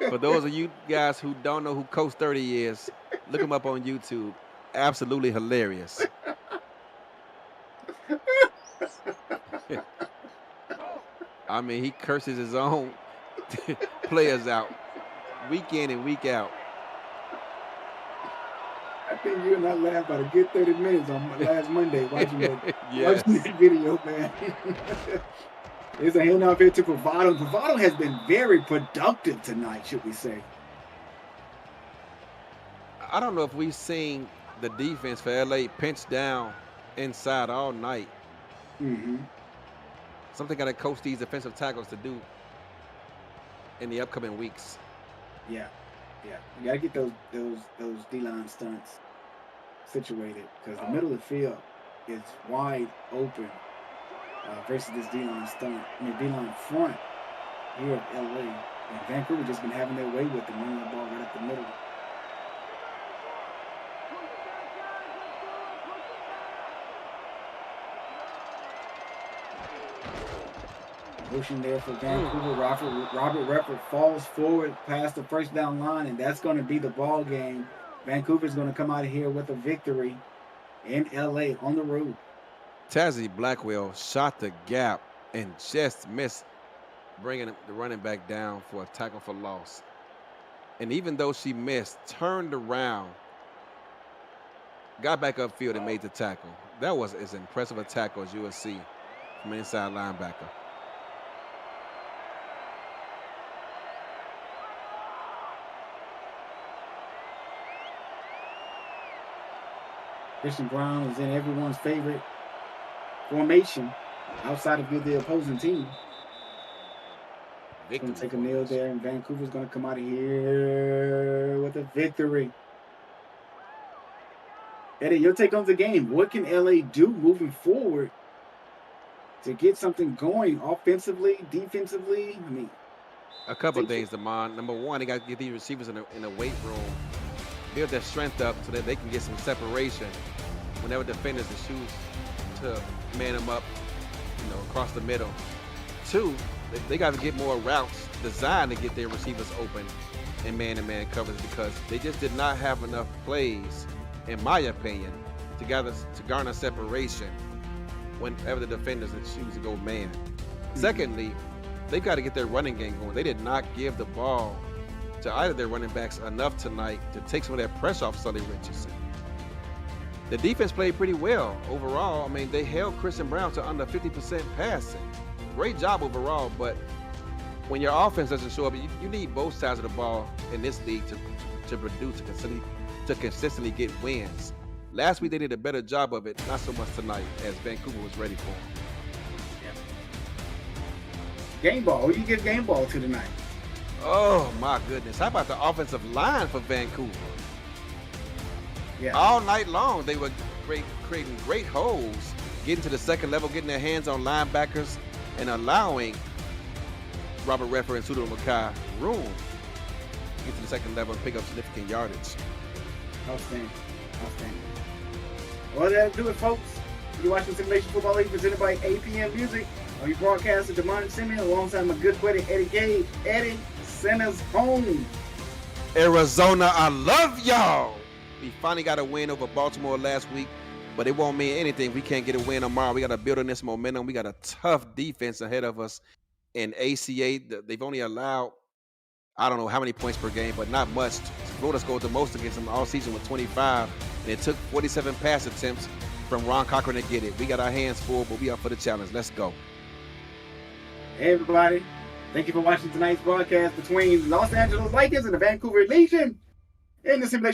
S2: For those of you guys who don't know who Coach 30 is, look him up on YouTube. Absolutely hilarious. I mean, he curses his own players out week in and week out.
S1: I think you and I laughed about a good 30 minutes on last Monday watching
S2: Yes.
S1: watching that video, man. There's a handoff here to Bravado. Bravado has been very productive tonight, should we say.
S2: I don't know if we've seen the defense for LA pinch down inside all night.
S1: Mm-hmm.
S2: Something got to coach these defensive tackles to do in the upcoming weeks.
S1: Yeah. You got to get those D-line stunts situated because the middle of the field is wide open versus this D-line D-line front here at LA. And Vancouver just been having their way with them, running the ball right up the middle. Motion there for Vancouver. Robert Redford falls forward past the first down line, and that's going to be the ball game. Vancouver's going to come out of here with a victory in LA on the road.
S2: Tazzy Blackwell shot the gap and just missed bringing the running back down for a tackle for loss. And even though she missed, turned around, got back upfield and made the tackle. That was as impressive a tackle as you will see from an inside linebacker.
S1: Christian Brown is in everyone's favorite formation outside of the opposing team. Going to take a kneel there, and Vancouver's going to come out of here with a victory. Eddie, your take on the game. What can LA do moving forward to get something going offensively, defensively? I mean,
S2: a couple of things, Damon. Number one, they got to get these receivers in a weight room, build their strength up so that they can get some separation whenever defenders choose to man them up, across the middle. Two, they got to get more routes designed to get their receivers open in man-to-man coverage because they just did not have enough plays, in my opinion, to garner separation whenever the defenders choose to go man. Secondly, they got to get their running game going. They did not give the ball to either their running backs enough tonight to take some of that pressure off Sully Richardson. The defense played pretty well overall. I mean, they held Christian Brown to under 50% passing. Great job overall, but when your offense doesn't show up, you need both sides of the ball in this league to produce, to consistently get wins. Last week, they did a better job of it, not so much tonight, as Vancouver was ready for them.
S1: Game ball. Who you give game ball to tonight?
S2: Oh, my goodness. How about the offensive line for Vancouver?
S1: Yeah.
S2: All night long, they were creating great holes, getting to the second level, getting their hands on linebackers, and allowing Robert Redford and Sudo Makai room. into the second level and pick up significant yardage.
S1: Outstanding. Well, that'll do it, folks. You're watching Simulation Football League presented by APM Music. I'll be broadcasting Damon Simeon alongside my good buddy Eddie Gage. Eddie, send us home.
S2: Arizona, I love y'all. We finally got a win over Baltimore last week, but it won't mean anything. We can't get a win tomorrow. We got to build on this momentum. We got a tough defense ahead of us. In ACA, they've only allowed, I don't know how many points per game, but not much. Florida scored the most against them all season with 25, and it took 47 pass attempts from Ron Cochran to get it. We got our hands full, but we up for the challenge. Let's go.
S1: Hey, everybody. Thank you for watching tonight's broadcast between Los Angeles Lakers and the Vancouver Legion in the Simulation